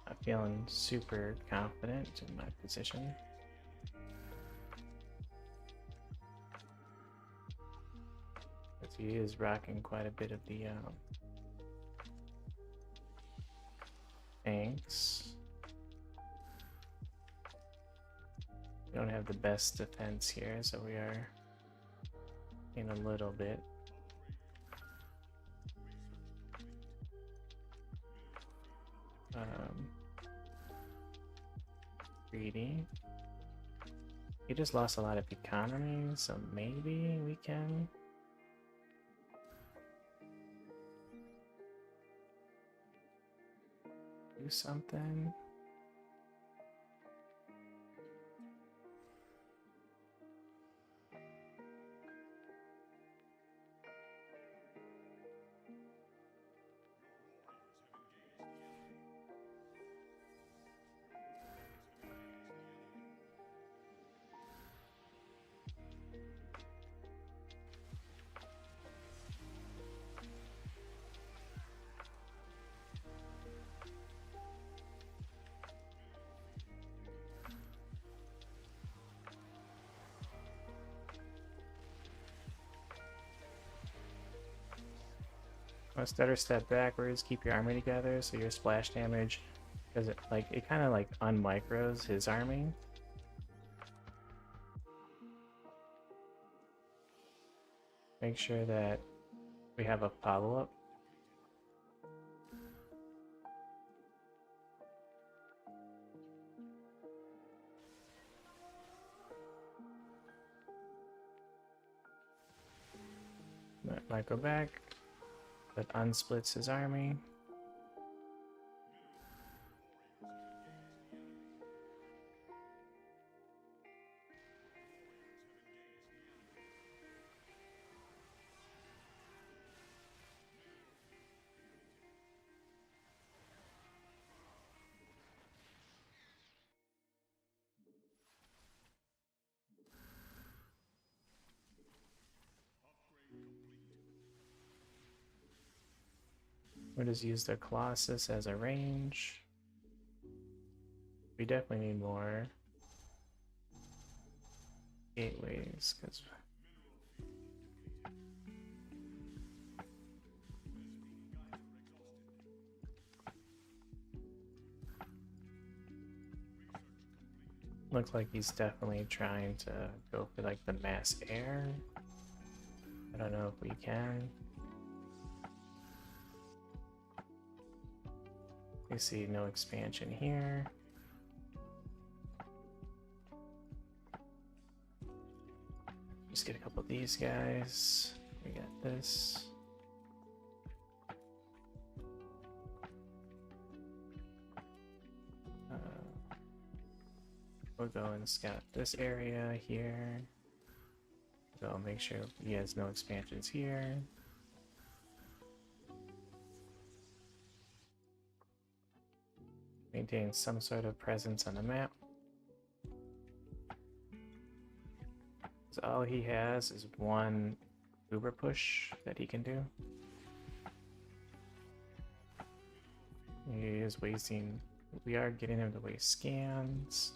I'm feeling super confident in my position. Because he is rocking quite a bit of the tanks. We don't have the best defense here, so we are in a little bit. Greedy. He just lost a lot of economy, so maybe we can do something. Stutter step backwards, keep your army together so your splash damage, because it kind of like unmicros his army. Make sure that we have a follow-up. That might go back. That unsplits his army. We'll just use the Colossus as a range. We definitely need more gateways, because looks like he's definitely trying to go for like the mass air. I don't know if we can. You see no expansion here. Just get a couple of these guys. We got this. We'll go and scout this area here. So make sure he has no expansions here. Maintain some sort of presence on the map. So all he has is one uber push that he can do. He is wasting. We are getting him to waste scans.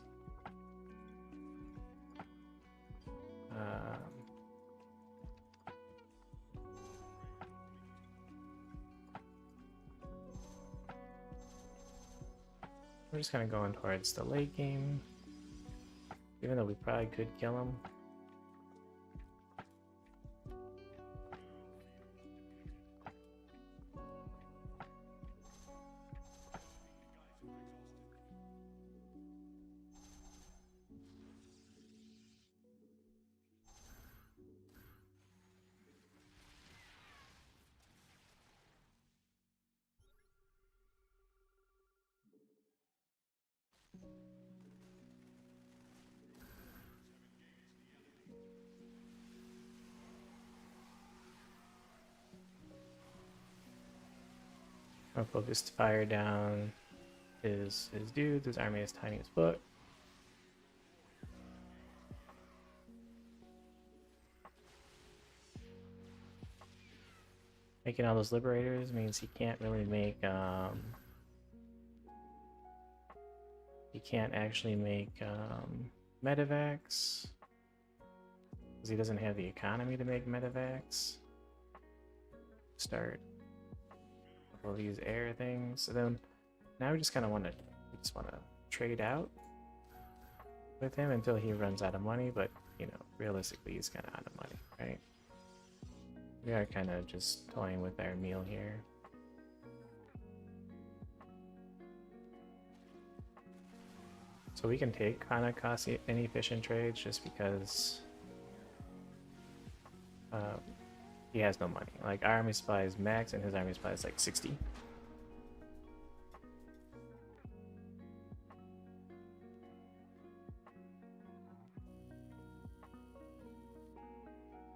We're just kind of going towards the late game, even though we probably could kill him. I'll focus to fire down his dudes. His army is tiny as fuck. Making all those liberators means he can't really make he can't actually make medevacs because he doesn't have the economy to make medevacs. Start all these air things. So then now we just kind of want to trade out with him until he runs out of money, but you know, realistically he's kind of out of money, right? We are kind of just toying with our meal here. So we can take kind of cost inefficient trades just because he has no money. Like our army supply is max and his army supply is like 60.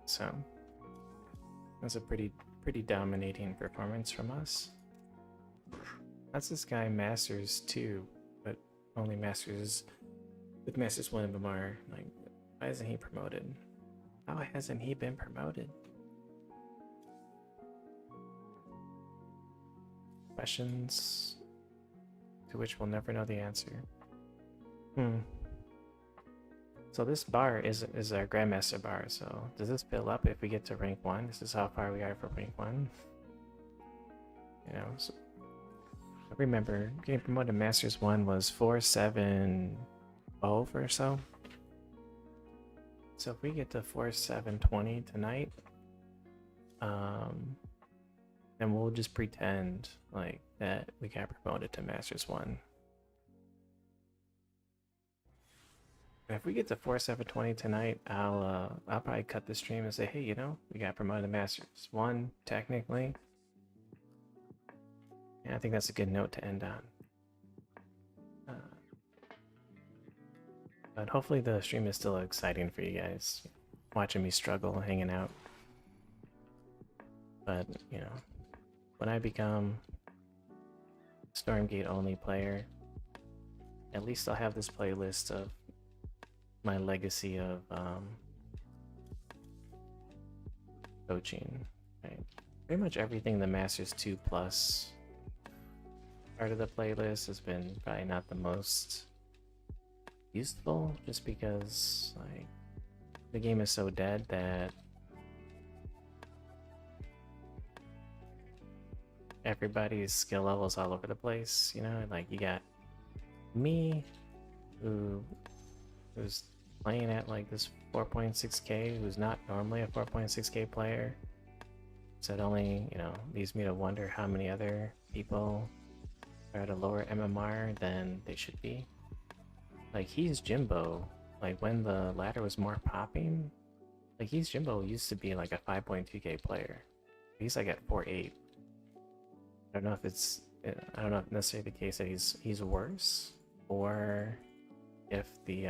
So that's a pretty dominating performance from us. That's this guy Masters 2, but only Masters with Masters 1 of MMR. Like, why isn't he promoted? How hasn't he been promoted? Questions to which we'll never know the answer. So this bar is our Grandmaster bar, so does this fill up if we get to rank 1? This is how far we are for rank 1. You know, so I remember getting promoted to Masters 1 was 4,712 or so. So if we get to 4,720 tonight, then we'll just pretend like that we got promoted to Masters 1. If we get to 4,720 tonight, I'll probably cut the stream and say, hey, you know, we got promoted to Masters 1 technically. And I think that's a good note to end on. But hopefully the stream is still exciting for you guys, watching me struggle, hanging out. But, you know, when I become Stormgate only player, at least I'll have this playlist of my legacy of coaching, right? Pretty much everything the Masters 2 Plus part of the playlist has been probably not the most useful, just because like the game is so dead that everybody's skill levels all over the place, you know. Like you got me who's playing at like this 4.6k, who's not normally a 4.6k player, so it only, you know, leaves me to wonder how many other people are at a lower MMR than they should be. Like he's Jimbo, like when the ladder was more popping, like he's Jimbo used to be like a 5.2k player. He's like at 4.8. I don't know if it's, I don't know if necessarily the case that he's worse, or if the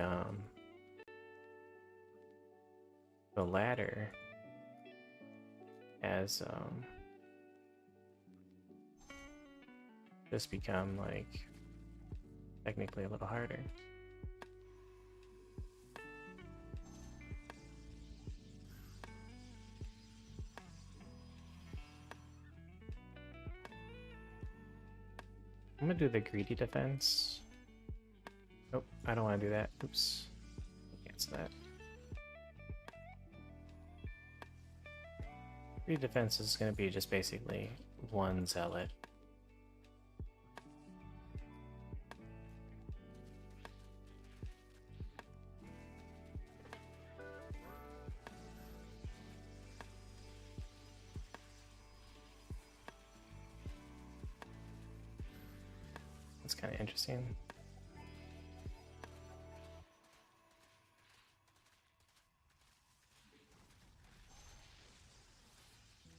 ladder has just become like technically a little harder. I'm gonna do the greedy defense. Nope, I don't want to do that. Oops. Cancel that. Greedy defense is gonna be just basically one zealot. That's kind of interesting.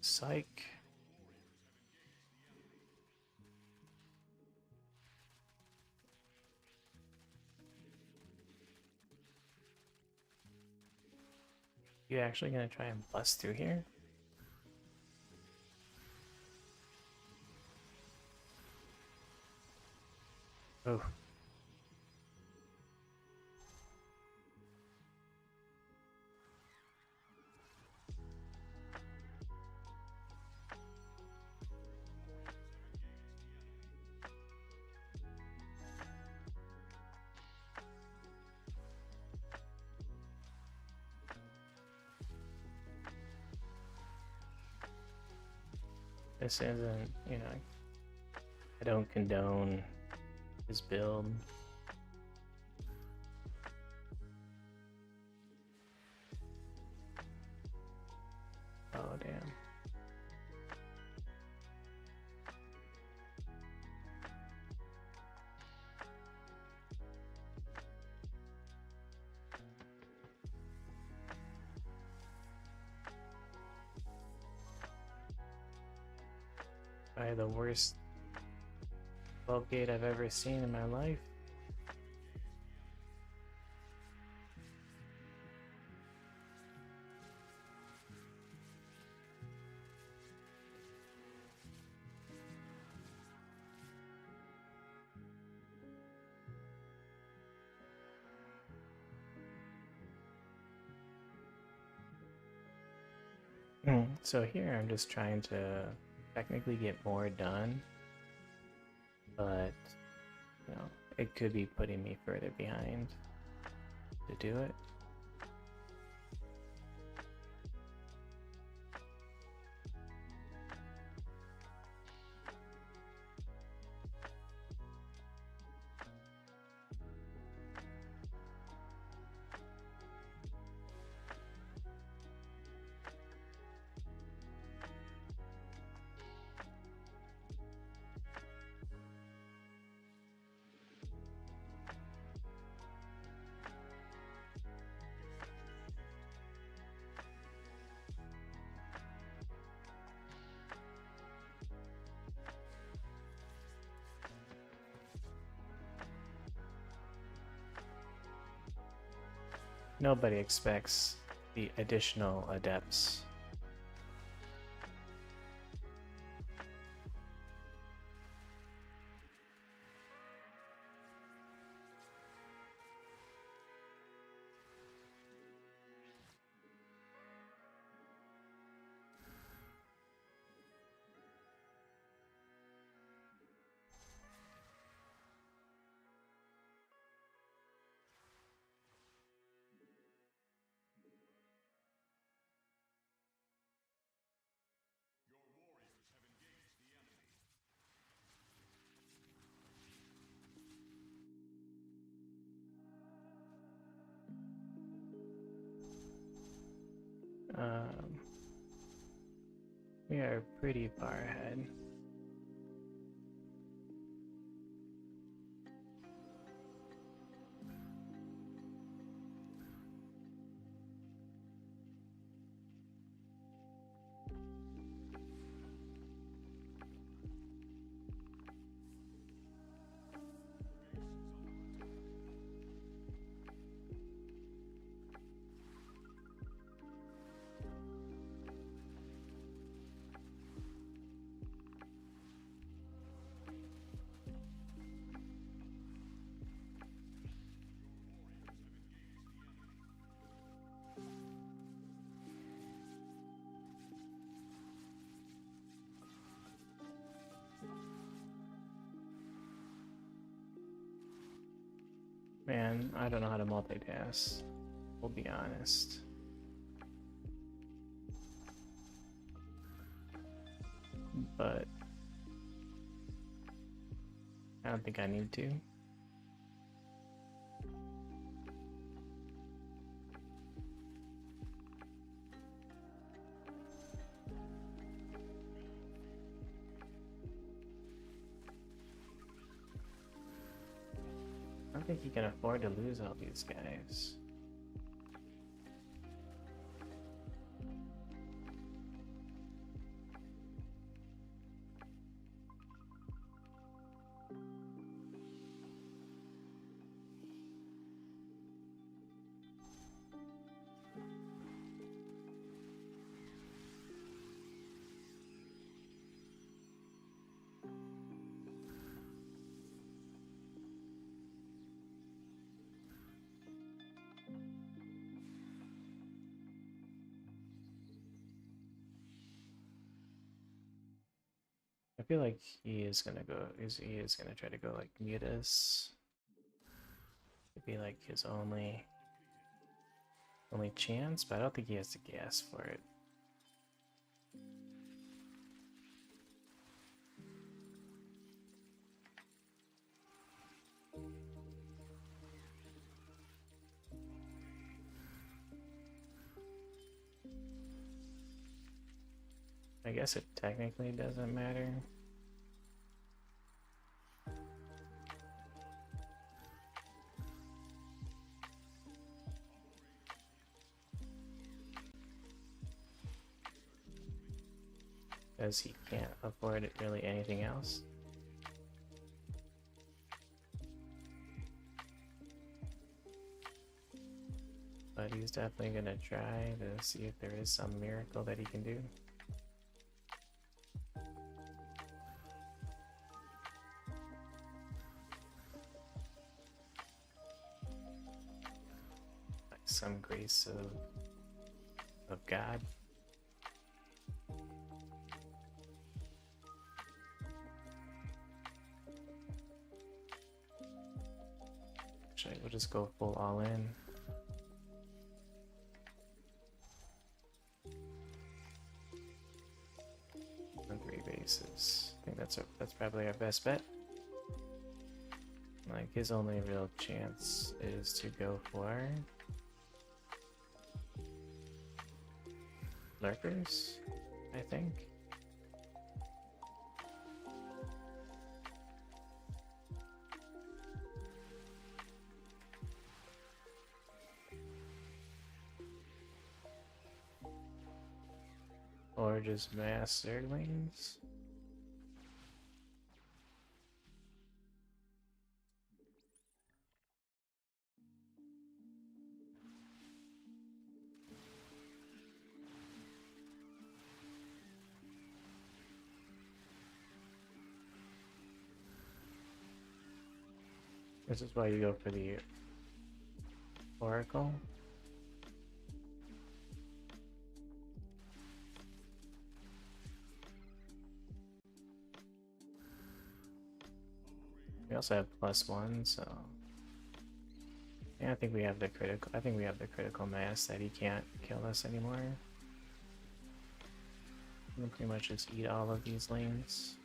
Psych. You actually gonna try and bust through here? Oh. This isn't, you know, I don't condone his build. Oh, damn. Probably the worst 12 gate I've ever seen in my life. So here I'm just trying to technically get more done, but you know, it could be putting me further behind to do it. Nobody expects the additional adepts. We are pretty far ahead. Man, I don't know how to multitask. We'll be honest. But I don't think I need to. I don't think you can afford to lose all these guys. I feel like he is gonna go. He is gonna try to go like Mutas. It'd be like his only chance, but I don't think he has the gas for it. I guess it technically doesn't matter. Because he can't afford really anything else. But he's definitely gonna try to see if there is some miracle that he can do. Like some grace of God. Actually, we'll just go full all in. On 3 bases. I think that's probably our best bet. Like his only real chance is to go for lurkers, I think. Or just mass Zerglings. This is why you go for the Oracle. We also have +1, so yeah, I think we have the critical. I think we have the critical mass that he can't kill us anymore. We can pretty much just eat all of these lanes,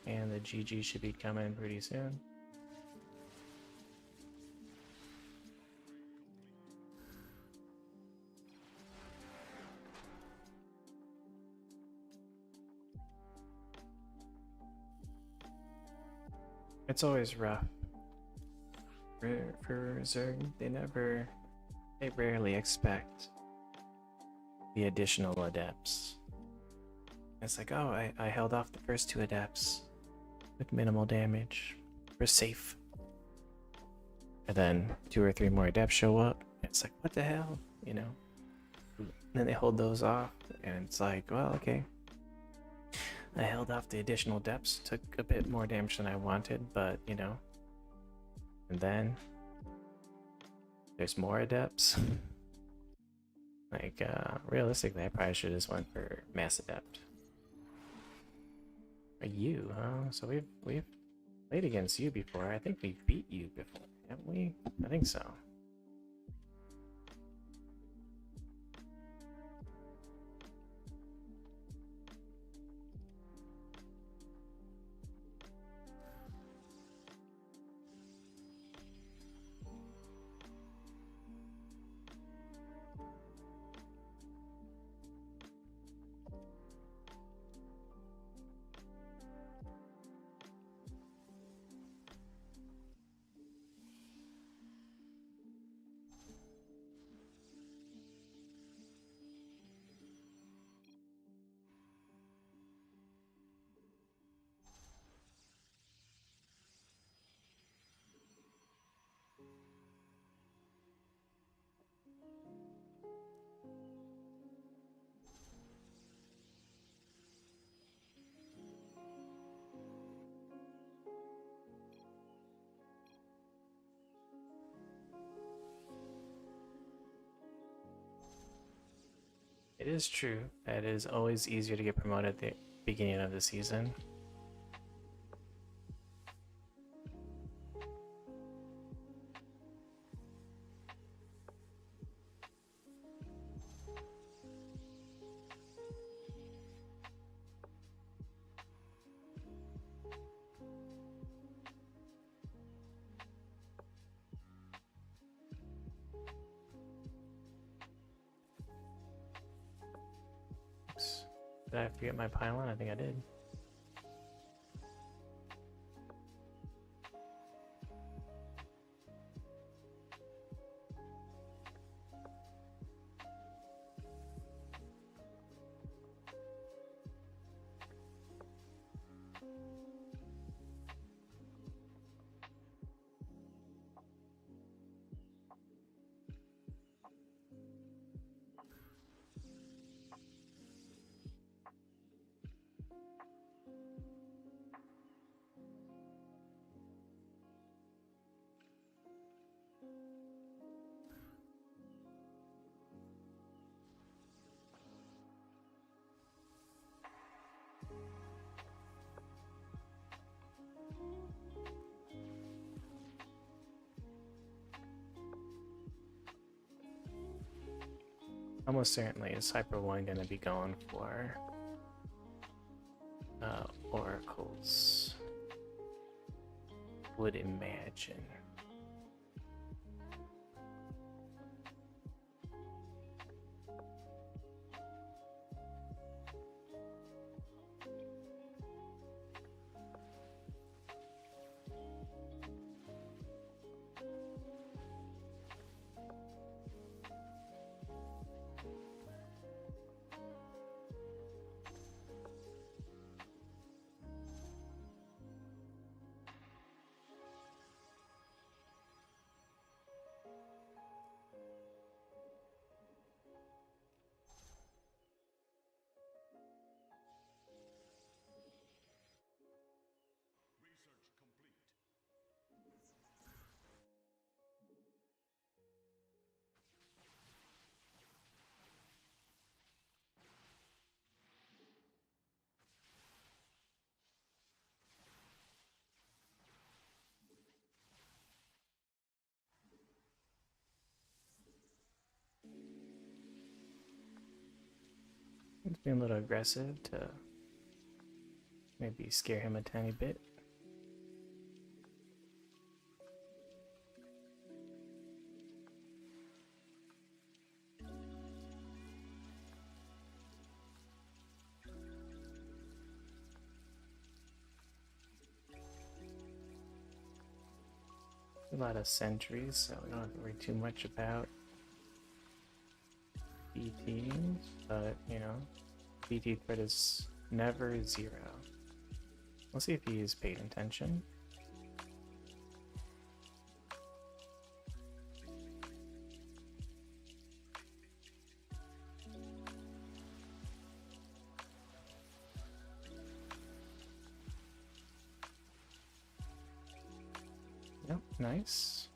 and the GG should be coming pretty soon. It's always rough for Zerg. They rarely expect the additional adepts. It's like, oh, I held off the first 2 adepts with minimal damage. We're safe. And then 2 or 3 more adepts show up. It's like, what the hell? You know? And then they hold those off, and it's like, well, okay. I held off the additional depths, took a bit more damage than I wanted, but you know. And then there's more adepts. Like, realistically, I probably should have just went for mass adept. Are you, huh? So we've played against you before. I think we beat you before, haven't we? I think so. It is true that it is always easier to get promoted beginning of the season. Did I forget my pylon? I think I did. Almost certainly is Hyper 1 going to be going for oracles. Would imagine. It's being a little aggressive to maybe scare him a tiny bit. A lot of sentries, so we don't have to worry too much about BT, but you know, BT threat is never 0. We'll see if he's paid attention. Yep, nice.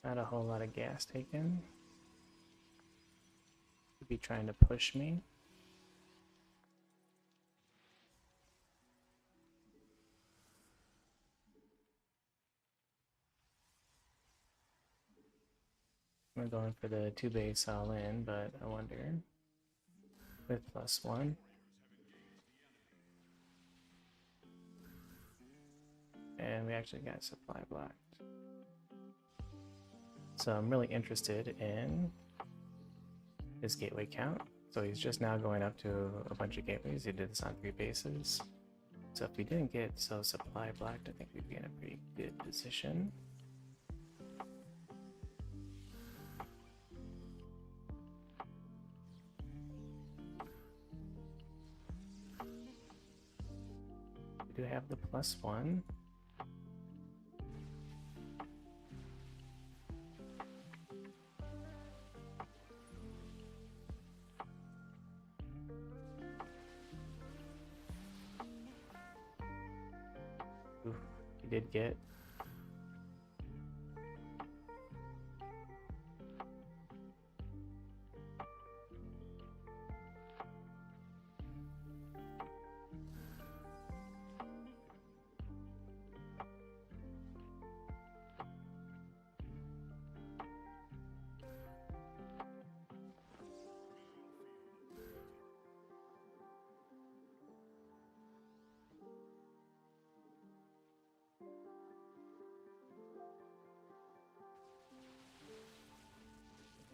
Not a whole lot of gas taken. Could be trying to push me. I'm going for the 2 base all in, but I wonder with +1. And we actually got supply blocked. So I'm really interested in his gateway count. So he's just now going up to a bunch of gateways. He did this on 3 bases. So if we didn't get so supply blocked, I think we'd be in a pretty good position. have the +1. Oof, he did get.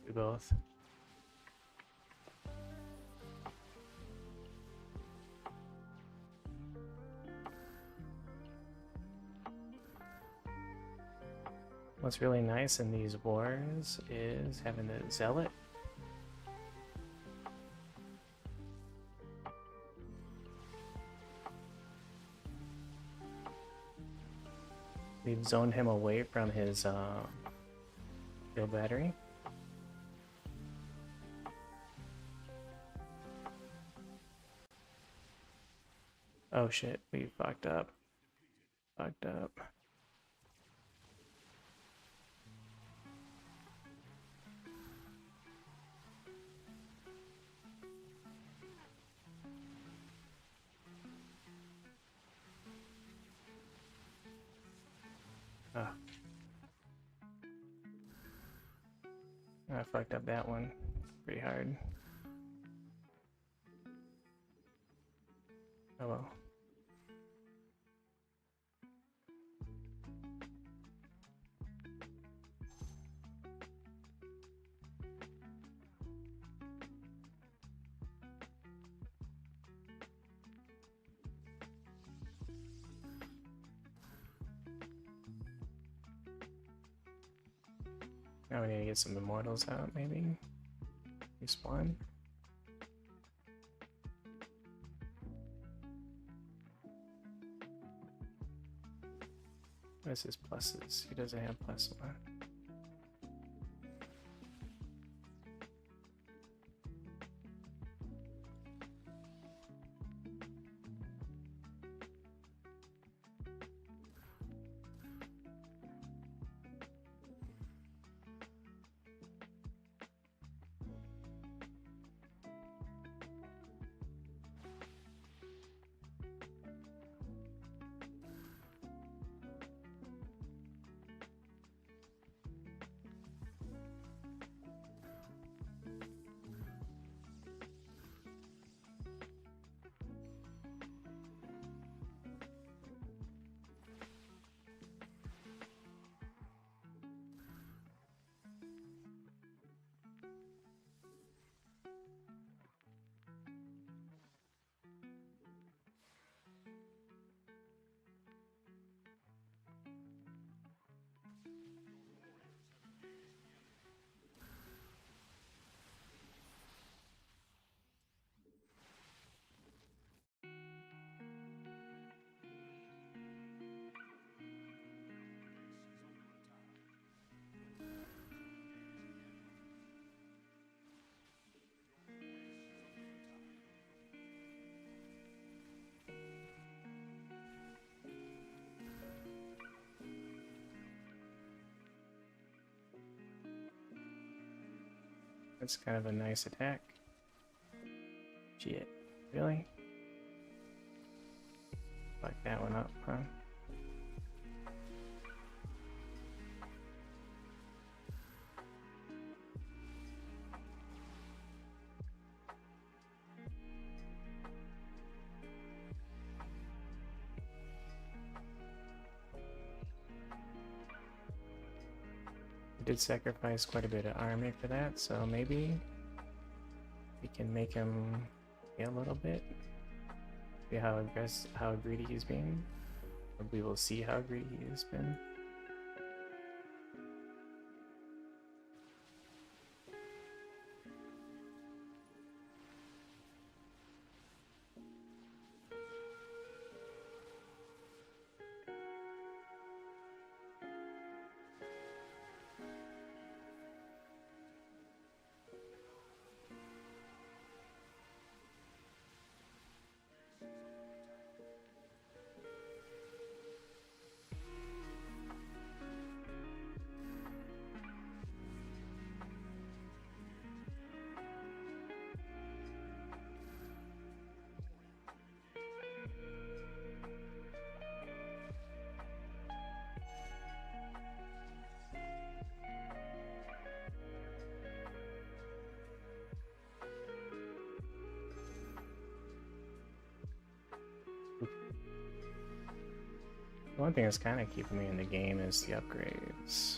Do both. What's really nice in these wars is having the zealot. We've zoned him away from his field battery. Oh shit, we fucked up. Fucked up. Oh. I fucked up that one pretty hard. Oh well. Now we need to get some immortals out, maybe. Respawn. What is his pluses? He doesn't have +1. That's kind of a nice attack. Shit. Really? Fuck that one up, huh? We did sacrifice quite a bit of army for that, so maybe we can make him get a little bit. See how greedy he's being. Or we will see how greedy he has been. The one thing that's kind of keeping me in the game is the upgrades.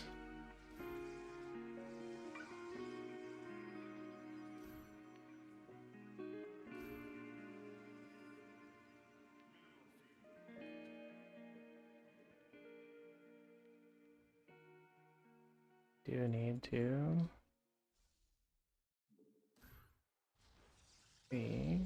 Do need to see.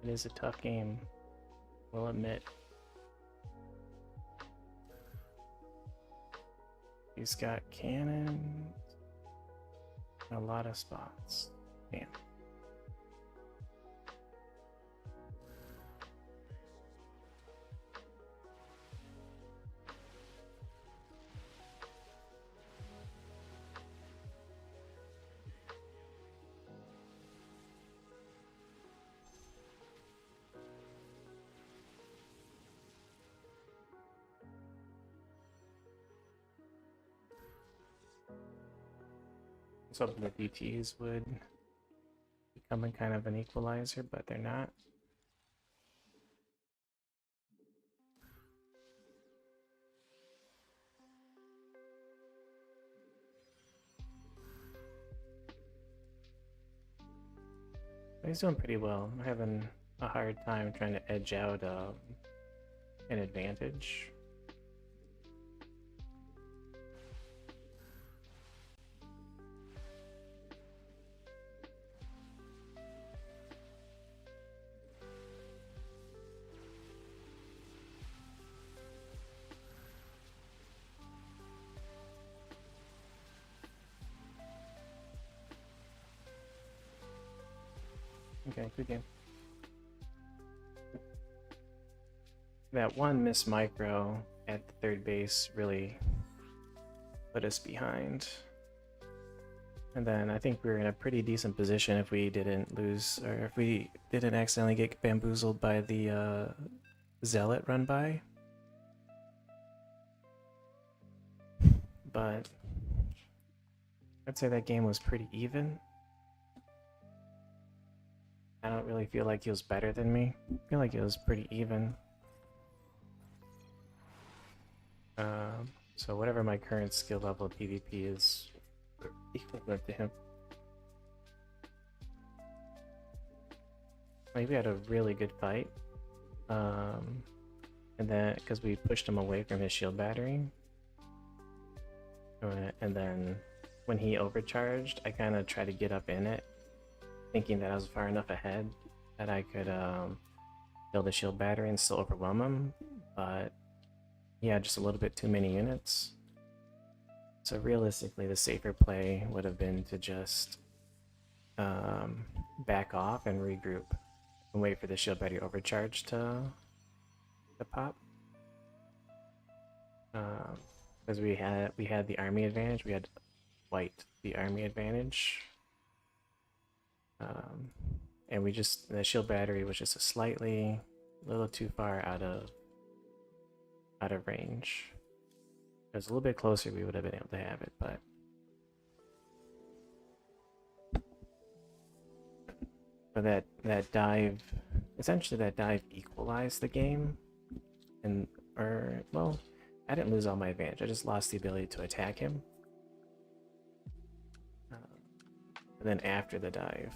It is a tough game, we'll admit. He's got cannon, a lot of spots. Damn. I was hoping the DTs would become a kind of an equalizer, but they're not. But he's doing pretty well. I'm having a hard time trying to edge out an advantage. Okay, good game. That one miss micro at the third base really put us behind. And then I think we were in a pretty decent position if we didn't lose, or if we didn't accidentally get bamboozled by the Zealot run by. But I'd say that game was pretty even. I don't really feel like he was better than me. I feel like it was pretty even. So whatever my current skill level of PvP is equivalent to him. Like, we had a really good fight. And then, because we pushed him away from his shield battery. And then when he overcharged, I kind of tried to get up in it, thinking that I was far enough ahead that I could kill the shield battery and still overwhelm him, but he had just a little bit too many units. So realistically, the safer play would have been to just back off and regroup and wait for the shield battery overcharge to pop. Because we had the army advantage, we had white the army advantage. And the shield battery was just a little too far out of range. If it was a little bit closer, we would have been able to have it, but But that dive, essentially that dive equalized the game, and well, I didn't lose all my advantage. I just lost the ability to attack him. And then after the dive,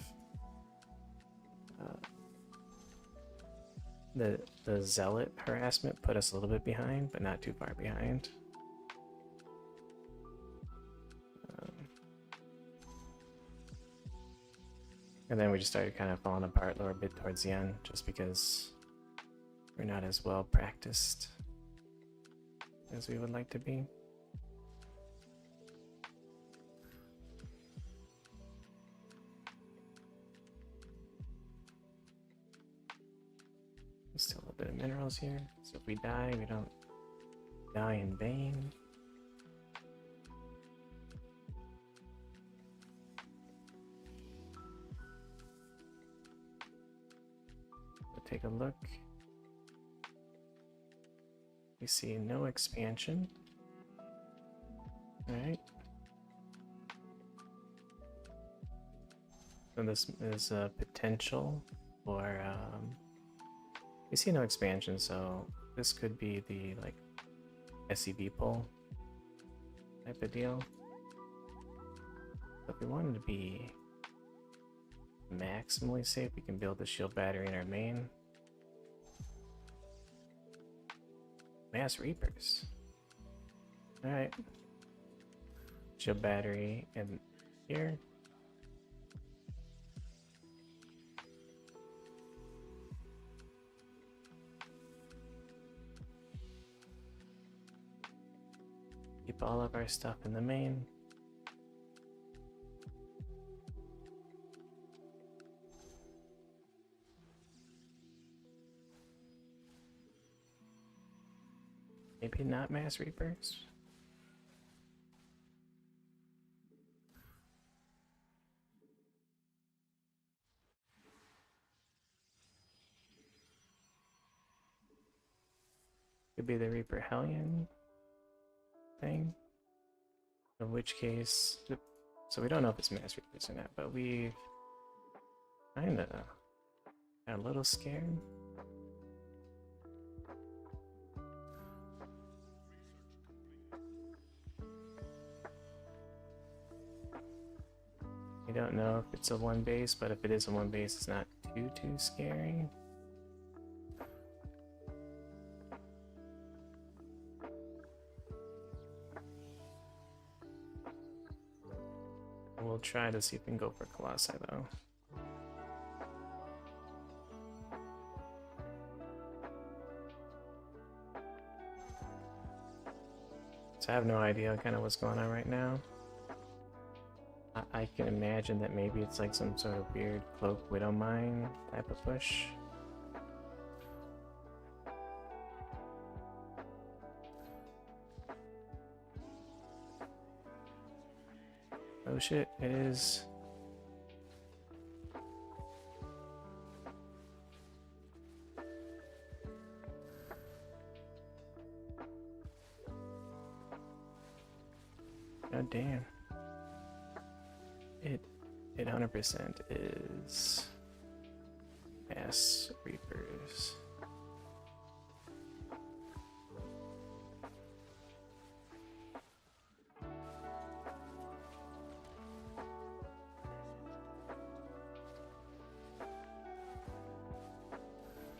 the zealot harassment put us a little bit behind, but not too far behind. And then we just started kind of falling apart a little bit towards the end, just because we're not as well practiced as we would like to be. Still a little bit of minerals here, so if we die, we don't die in vain. We'll take a look. We see no expansion. Alright. So this is a potential for we see no expansion, so this could be the like SCV pull type of deal. So if we wanted to be maximally safe, we can build the shield battery in our main. Mass Reapers. Alright. Shield battery in here. Keep all of our stuff in the main. Maybe not Mass Reapers. Could be the Reaper Hellion thing. In which case, so we don't know if it's Mass Reapers or not, but we've kinda got a little scared. We don't know if it's a one base, but if it is a one base, it's not too scary. We'll try to see if we can go for Colossi though. So I have no idea kind of what's going on right now. I can imagine that maybe it's like some sort of weird Cloak Widowmine type of push. Oh shit, it is. God damn. It 100% is Mass Reapers.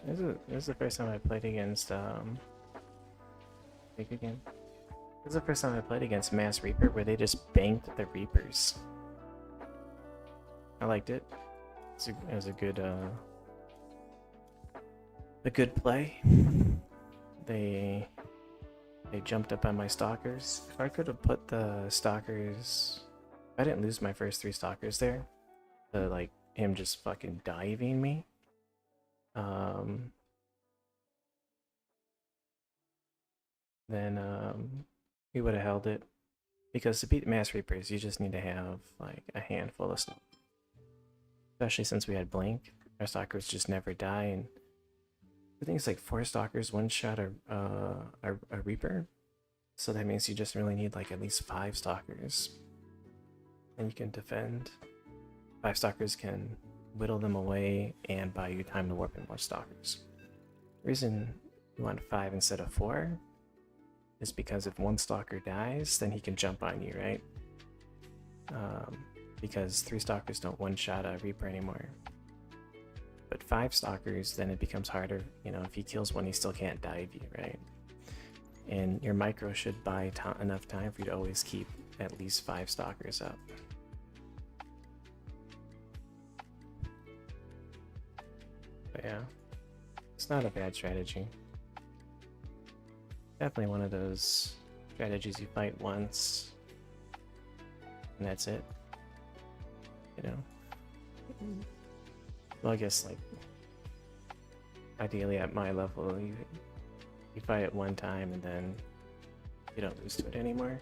This is the first time I played against think again. This is the first time I played against Mass Reaper where they just banked the Reapers. I liked it. It was a good play. They jumped up on my stalkers. If I could have put the stalkers, I didn't lose my first 3 stalkers there. Like him just fucking diving me. Then we would have held it. Because to beat Mass Reapers, you just need to have like a handful of stuff. Especially since we had Blink, our stalkers just never die, and I think it's like 4 stalkers one-shot a Reaper. So that means you just really need like at least 5 stalkers. And you can defend. 5 stalkers can whittle them away and buy you time to warp in more stalkers. The reason you want 5 instead of 4 is because if one stalker dies, then he can jump on you, right? Because 3 stalkers don't one-shot a Reaper anymore. But 5 stalkers, then it becomes harder. You know, if he kills one, he still can't dive you, right? And your micro should buy enough time for you to always keep at least 5 stalkers up. But yeah, it's not a bad strategy. Definitely one of those strategies you fight once, and that's it. You know? Well, I guess, like, ideally at my level, you fight it one time and then you don't lose to it anymore.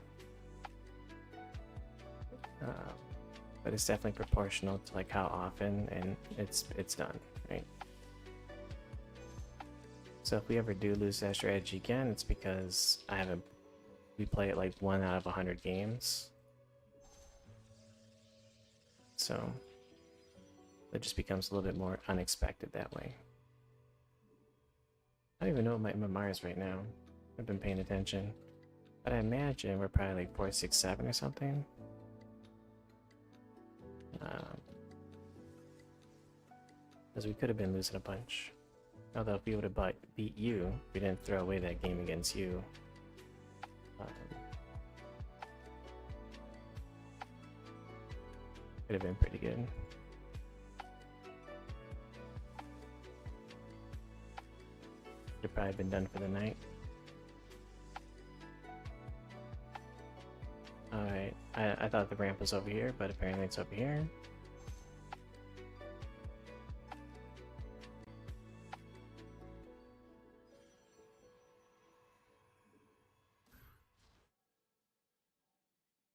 But it's definitely proportional to like how often and it's done, right? So if we ever do lose that strategy again, it's because we play it like 1 out of 100 games. So it just becomes a little bit more unexpected that way. I don't even know what my MMR is right now. I've been paying attention. But I imagine we're probably like 467 or something. Because we could have been losing a bunch. Although if we would have beat you, we didn't throw away that game against you. Could have been pretty good. Could have probably been done for the night. Alright, I thought the ramp was over here, but apparently it's over here.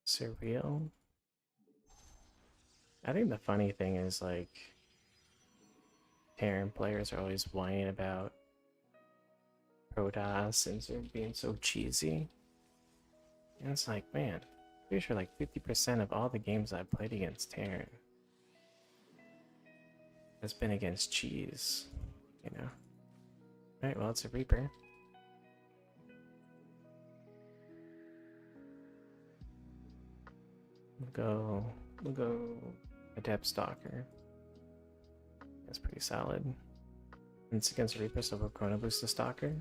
Surreal. I think the funny thing is, like, Terran players are always whining about Protoss and sort of being so cheesy. And it's like, man, I'm pretty sure like 50% of all the games I've played against Terran has been against cheese, you know? Alright, well, it's a Reaper. We'll go Adept Stalker. That's pretty solid. And it's against Reaper, so we'll Chrono Boost the Stalker.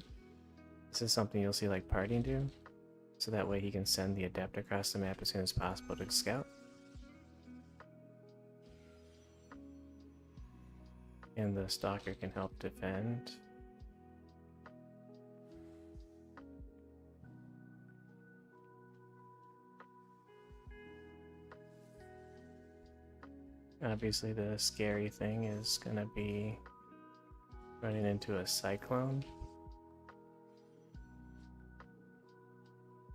This is something you'll see like Partying do, so that way he can send the Adept across the map as soon as possible to scout. And the Stalker can help defend. Obviously the scary thing is gonna be running into a Cyclone.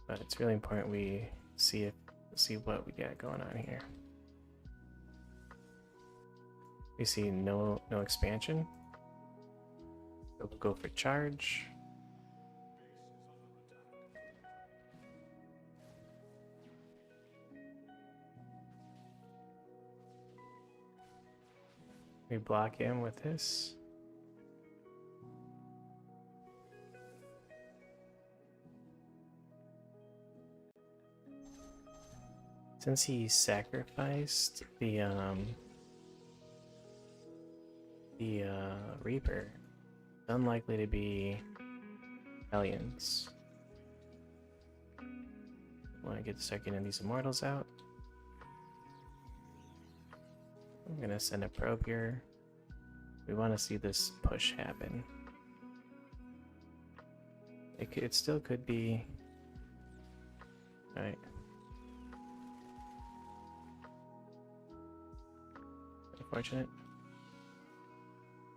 But it's really important we see what we got going on here. We see no expansion. So we'll go for charge. We block him with this. Since he sacrificed the Reaper, it's unlikely to be Hellions. Want to start getting these Immortals out. I'm gonna send a probe here. We want to see this push happen. It still could be. All right. Unfortunate.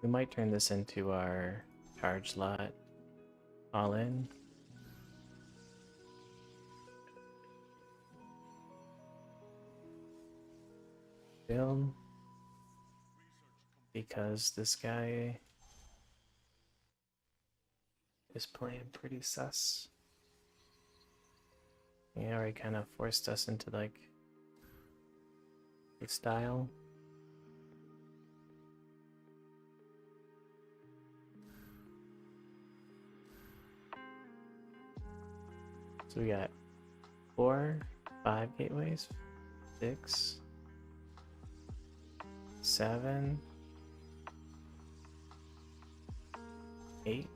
We might turn this into our charge lot all in. Build. Because this guy is playing pretty sus. He already kind of forced us into like his style. So we got 4, 5 gateways, 6, 7, 8.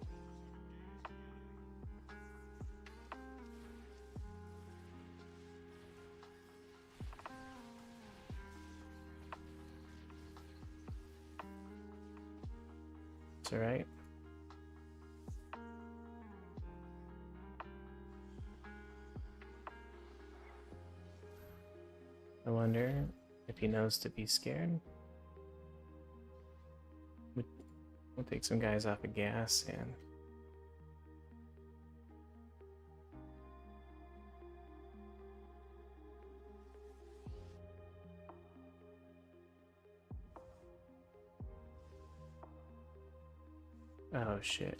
That's alright. I wonder if he knows to be scared. We'll take some guys off of gas and oh shit.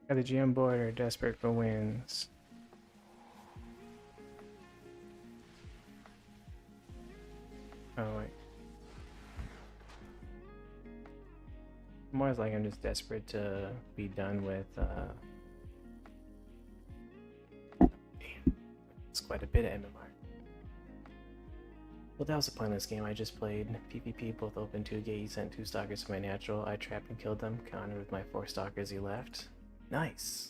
Got the GM board are desperate for wins. Oh wait. More like I'm just desperate to be done with damn. It's quite a bit of MMR. Well, that was a pointless game I just played. PvP both open 2 gate, he sent 2 stalkers to my natural. I trapped and killed them, countered with my 4 stalkers he left. Nice.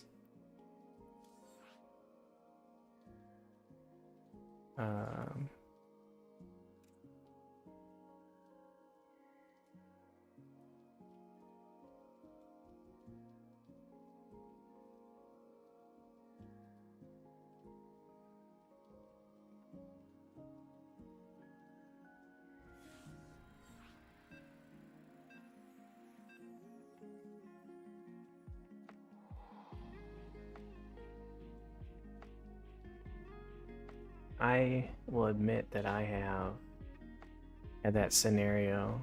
I will admit that I have had that scenario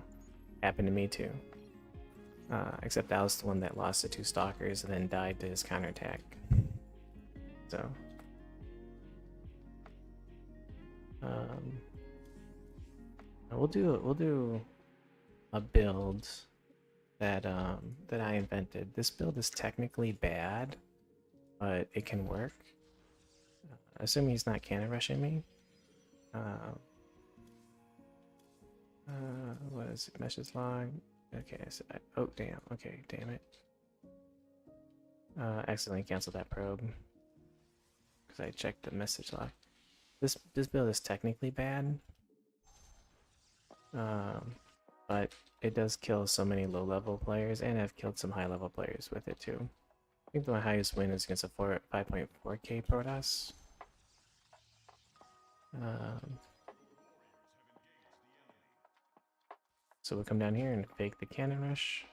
happen to me too. Except I was the one that lost the 2 stalkers and then died to his counterattack. So we'll do a build that that I invented. This build is technically bad, but it can work. Assuming he's not cannon rushing me. What is it? Message log. Okay, so oh damn. Okay, damn it. Accidentally canceled that probe because I checked the message log. This build is technically bad, but it does kill so many low-level players, and I've killed some high-level players with it too. I think my highest win is against a 5.4k Protoss. So we'll come down here and fake the cannon rush.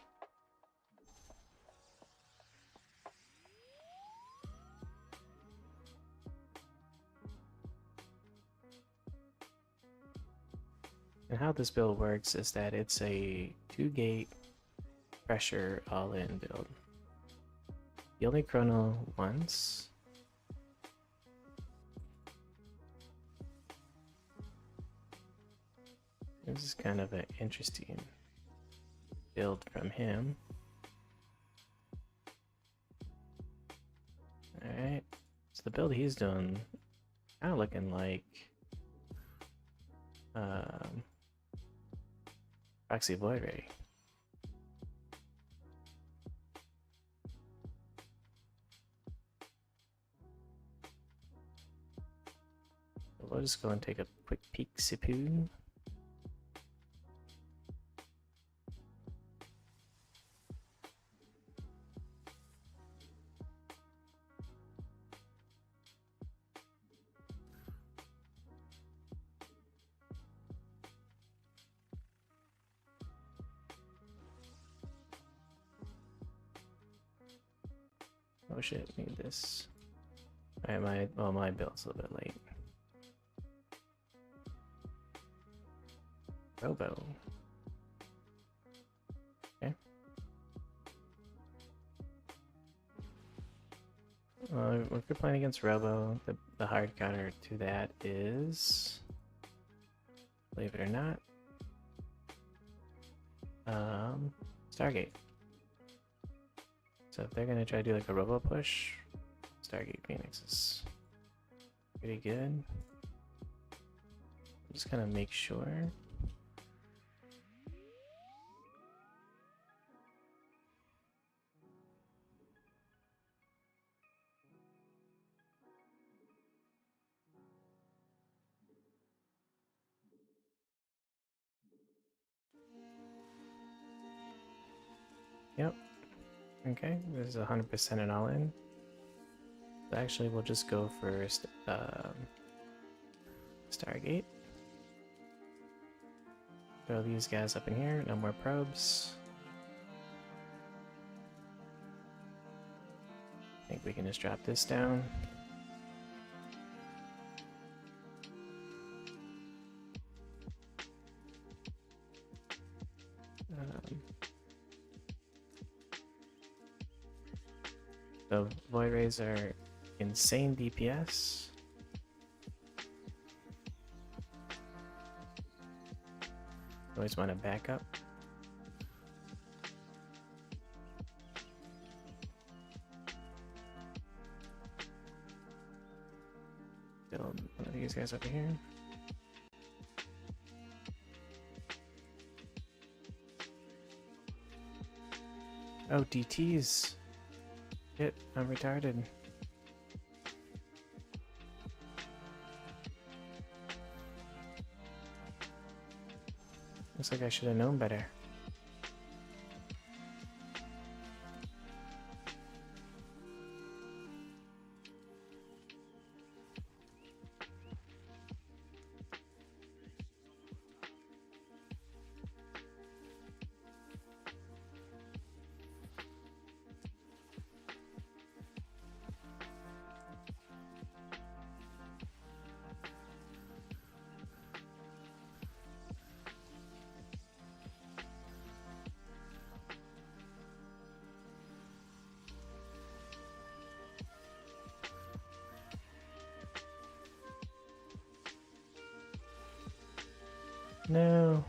And how this build works is that it's a 2-gate pressure all-in build. You only chrono once. This is kind of an interesting build from him. Alright, so the build he's doing kind of looking like Proxy Void Ray. We'll just go and take a quick peek, Sipoo. Oh shit, need this. Alright, my build's a little bit late. Robo. Okay. If you're playing against Robo, the hard counter to that is, believe it or not, Stargate. So if they're gonna try to do like a Robo push, Stargate Phoenix is pretty good. Just kind of make sure. Yep. Okay, this is 100% an all-in. So actually, we'll just go for Stargate. Throw these guys up in here. No more probes. I think we can just drop this down. The Void Rays are insane DPS. Always want to back up. Build one of these guys over here. Oh, DTs. Shit, I'm retarded. Looks like I should have known better. No.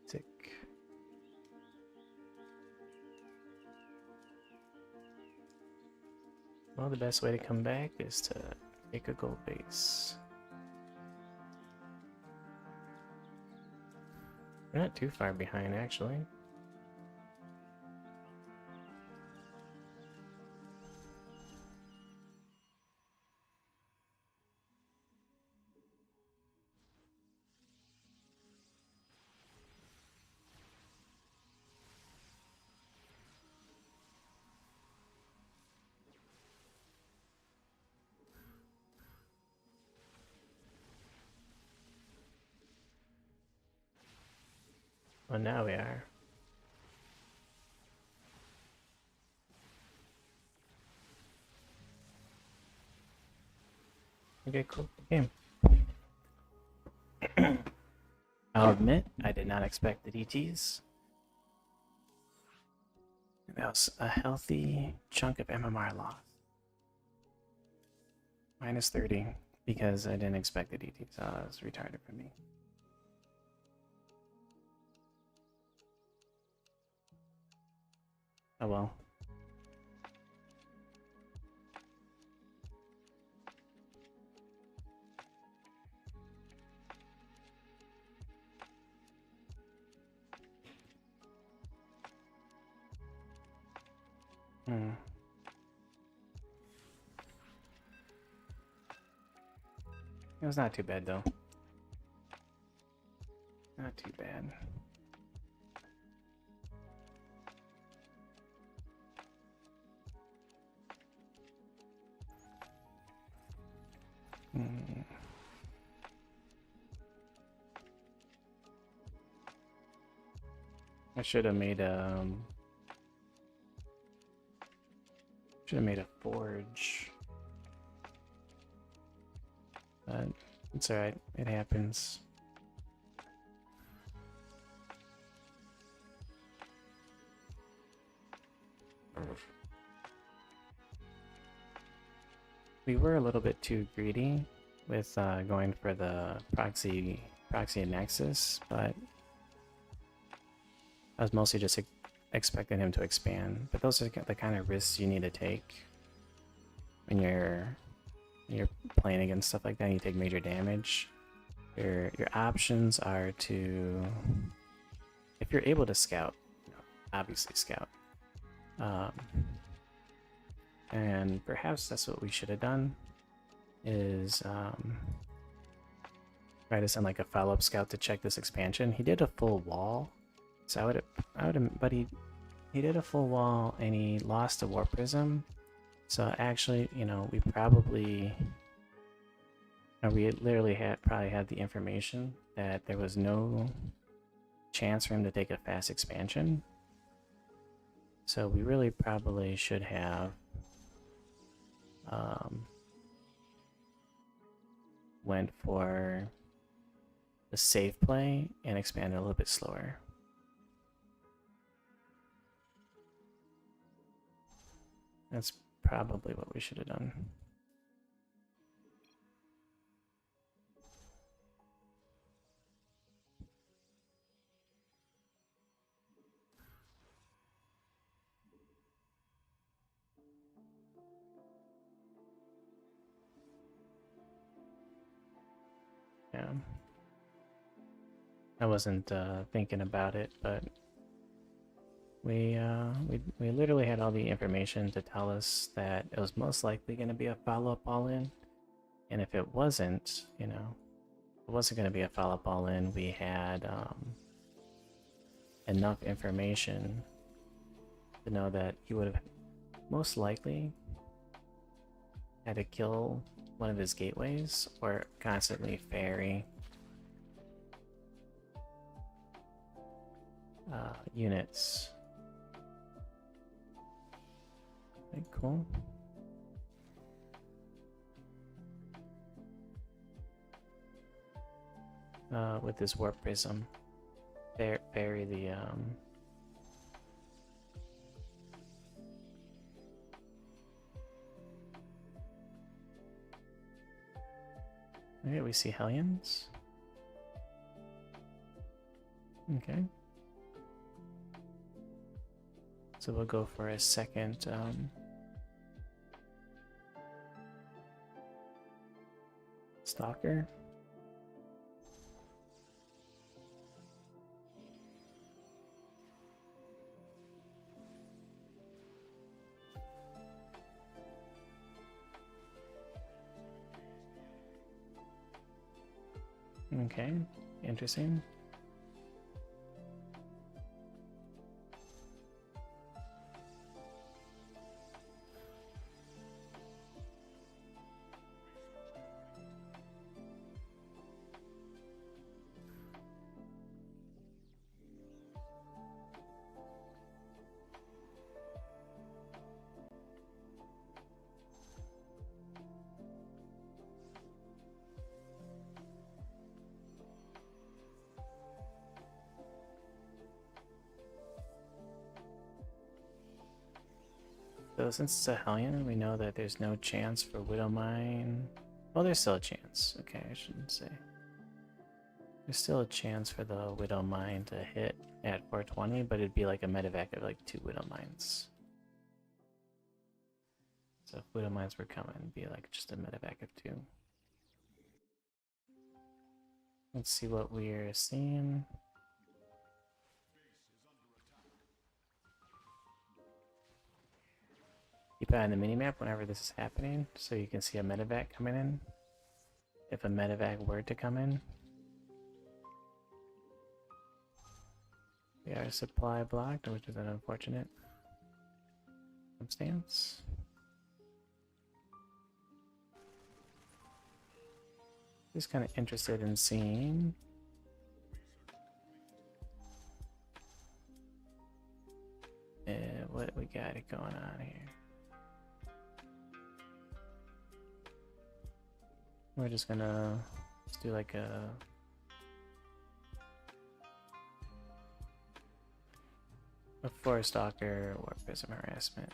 Tick. Well, the best way to come back is to take a gold base. We're not too far behind, actually. Well, now we are. Okay, cool game. I'll admit, I did not expect the DTs. That was a healthy chunk of MMR loss. Minus 30, because I didn't expect the DTs. That was retarded for me. Oh well. It was not too bad though. Not too bad. I should have made a forge. But it's alright, it happens. We were a little bit too greedy with going for the proxy nexus, but I was mostly just expecting him to expand. But those are the kind of risks you need to take when you're playing against stuff like that and you take major damage. Your options are to, if you're able to scout, obviously scout. And perhaps that's what we should have done, is try to send like a follow-up scout to check this expansion. He did a full wall, so I would have, but he did a full wall and he lost a warp prism. So actually, you know, we probably, we literally probably had the information that there was no chance for him to take a fast expansion. So we really probably should have went for the safe play and expanded a little bit slower. That's probably what we should have done. Yeah. I wasn't thinking about it, but we literally had all the information to tell us that it was most likely going to be a follow-up all-in, and if it wasn't, you know, it wasn't going to be a follow-up all-in. We had enough information to know that he would have most likely had to kill one of his gateways or constantly ferry units. Okay, cool. With this warp prism, bury the okay, we see Hellions. Okay. So we'll go for a second Stalker. Okay, interesting. So since it's a Hellion, we know that there's no chance for Widowmine. Well, there's still a chance. Okay, I shouldn't say. There's still a chance for the Widowmine to hit at 420, but it'd be like a medevac of like 2 Widowmines. So if Widowmines were coming, it'd be like just a medevac of 2. Let's see what we're seeing. Keep an eye on the minimap whenever this is happening, so you can see a medevac coming in. If a medevac were to come in. We are supply blocked, which is an unfortunate circumstance. Just kind of interested in seeing what we got it going on here. We're just gonna do like a Forest Stalker or Prism Harassment.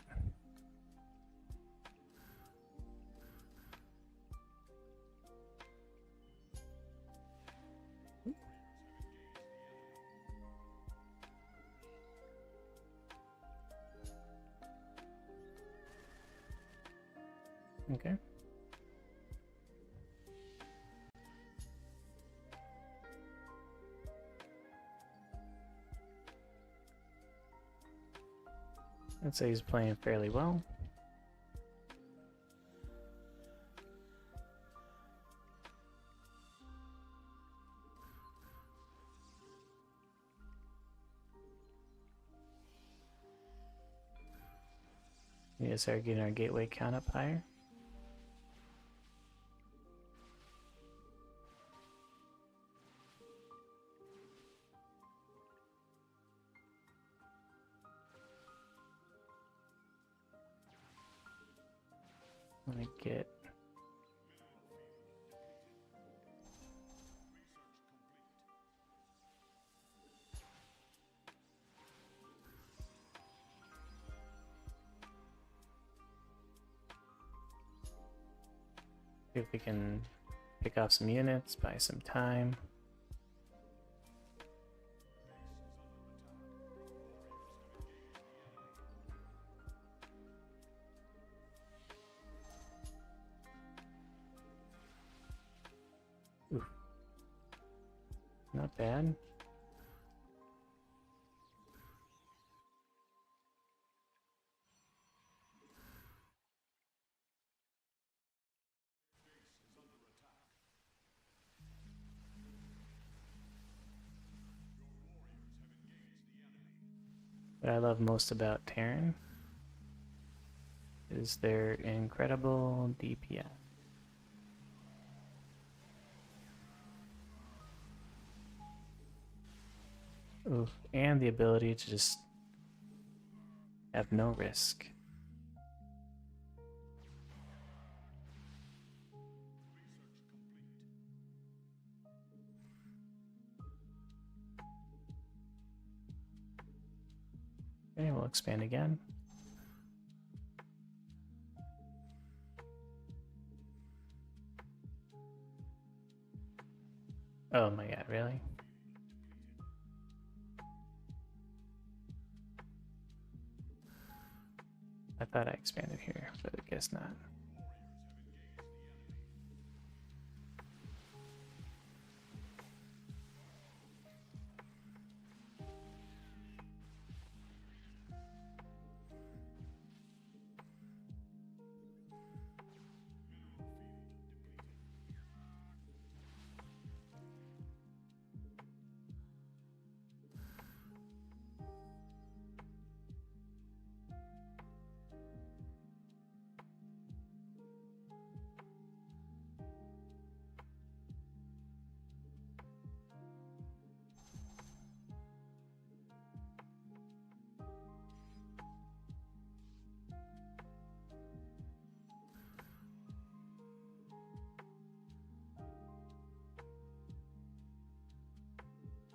Okay. I'd say he's playing fairly well. We need to start getting our gateway count up higher. Let me get see if we can pick off some units, buy some time. Ooh. Not bad. What I love most about Terran is their incredible DPS. Oof. And the ability to just have no risk. Okay, we'll expand again. Oh my god, really? I thought I expanded here, but I guess not.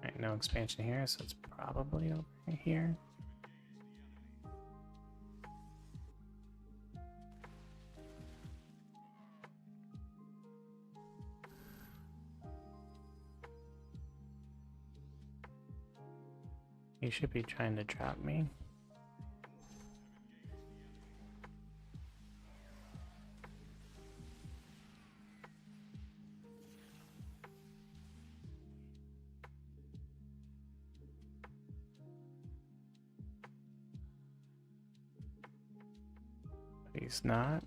Alright, no expansion here, so it's probably over here. He should be trying to drop me. He's not.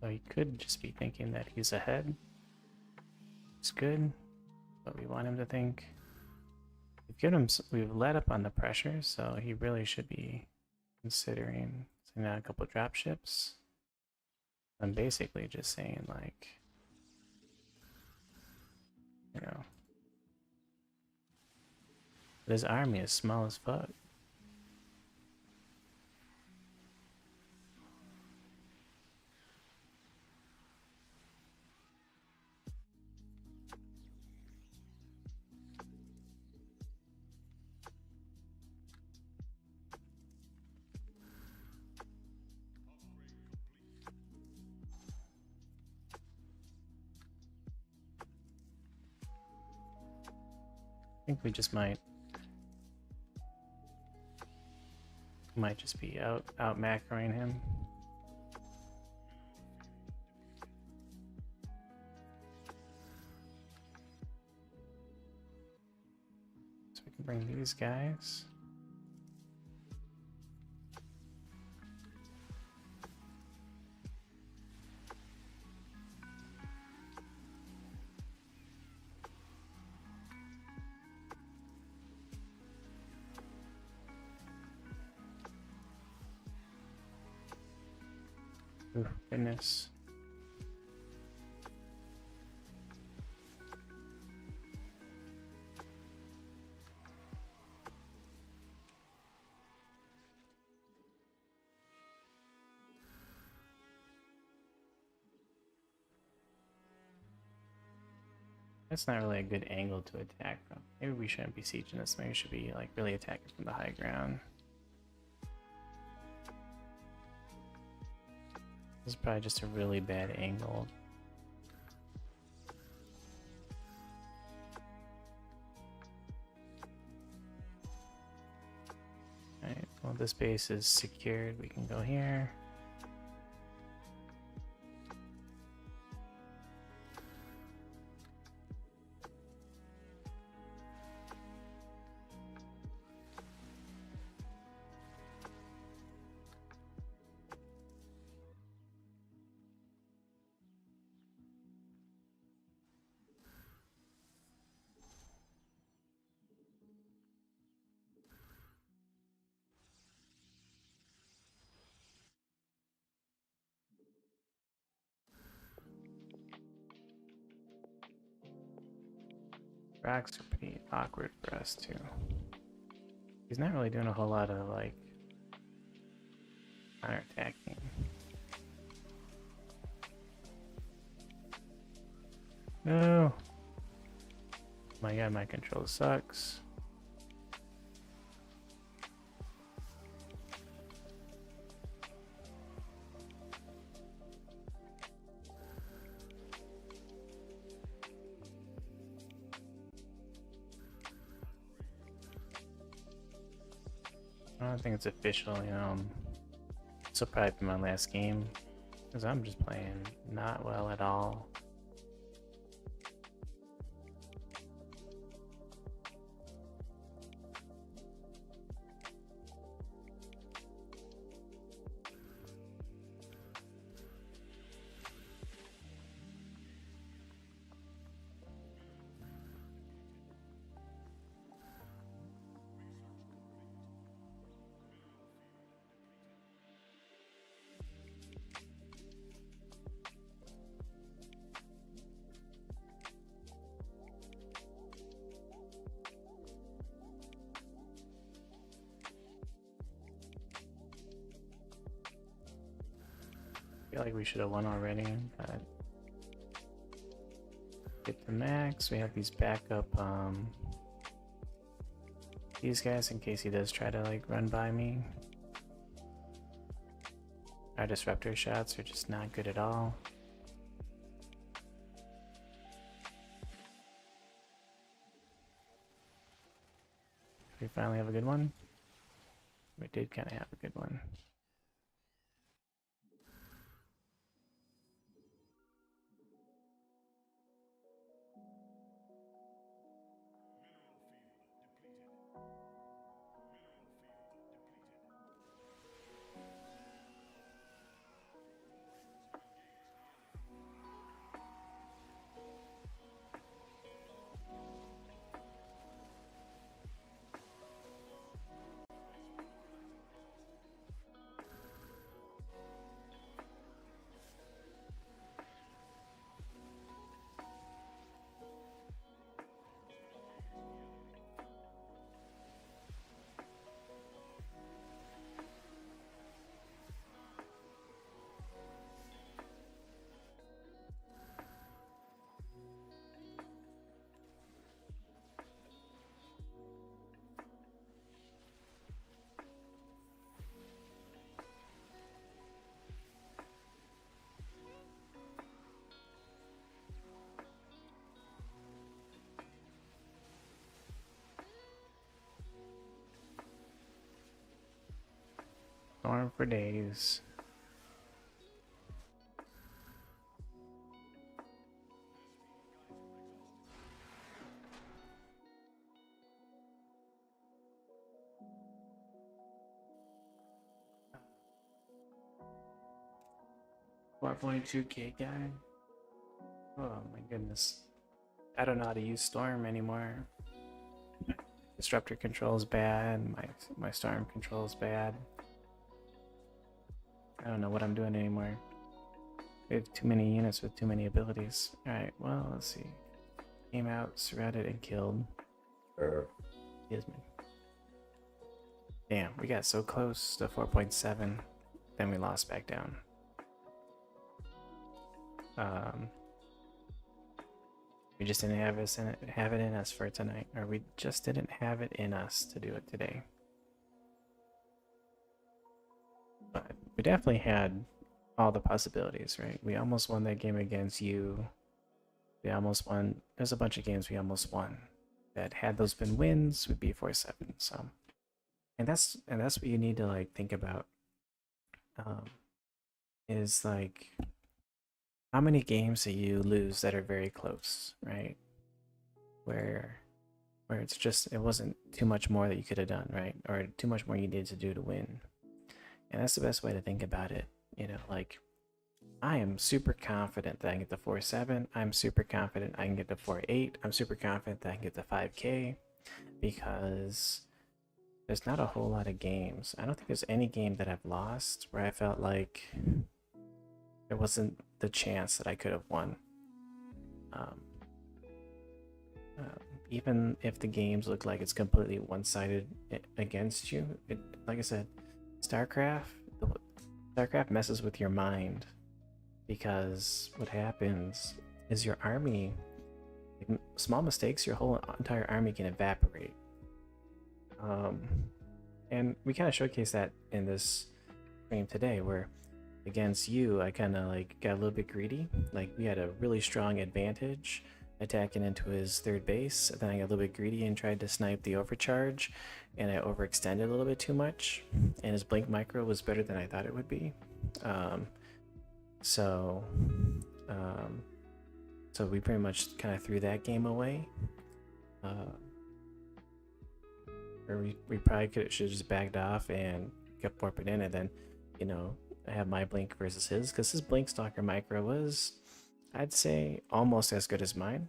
So he could just be thinking that he's ahead. It's good, but we want him to think. We've let up on the pressure, so he really should be considering sending out a couple drop ships. I'm basically just saying, like, you know, this army is small as fuck. I think we just might just be out macroing him. So we can bring these guys. Oh, goodness. That's not really a good angle to attack from. Maybe we shouldn't be sieging this. Maybe we should be like really attacking from the high ground. This is probably just a really bad angle. Alright, well this base is secured. We can go here. Rocks are pretty awkward for us too. He's not really doing a whole lot of like counter-attacking. No! My god, my control sucks. I don't think it's official, you know. This will probably be my last game, because I'm just playing not well at all. I feel like we should have won already, but get the max. We have these backup these guys in case he does try to like run by me. Our disruptor shots are just not good at all. We finally have a good one. We did kind of have a good one. Storm for days. $4.2K guy. Oh my goodness. I don't know how to use Storm anymore. Disruptor control is bad. My Storm control is bad. I don't know what I'm doing anymore. We have too many units with too many abilities. Alright, well, let's see. Came out, surrounded, and killed. Gizman. Damn, we got so close to 4.7, then we lost back down. We just didn't have it in us for tonight, or we just didn't have it in us to do it today. But we definitely had all the possibilities, right? We almost won that game against you. We almost won. There's a bunch of games we almost won that had those been wins, we'd be 4-7. So, and that's what you need to like think about. Is like, how many games do you lose that are very close, right? Where it's just, it wasn't too much more that you could have done, right? Or too much more you needed to do to win. And that's the best way to think about it. You know, like, I am super confident that I can get the 4-7. I'm super confident I can get the 4-8. I'm super confident that I can get the 5K, because there's not a whole lot of games. I don't think there's any game that I've lost where I felt like there wasn't the chance that I could have won. Even if the games look like it's completely one-sided against you, like I said, StarCraft messes with your mind, because what happens is your army, like, small mistakes, your whole entire army can evaporate. And we kind of showcased that in this stream today, where against you, I kind of like got a little bit greedy. Like, we had a really strong advantage attacking into his third base, and then I got a little bit greedy and tried to snipe the overcharge, and I overextended a little bit too much, and his blink micro was better than I thought it would be. So we pretty much kind of threw that game away. Or we probably should have just backed off and kept warping in, and then, you know, I have my blink versus his, because his blink stalker micro was, I'd say, almost as good as mine.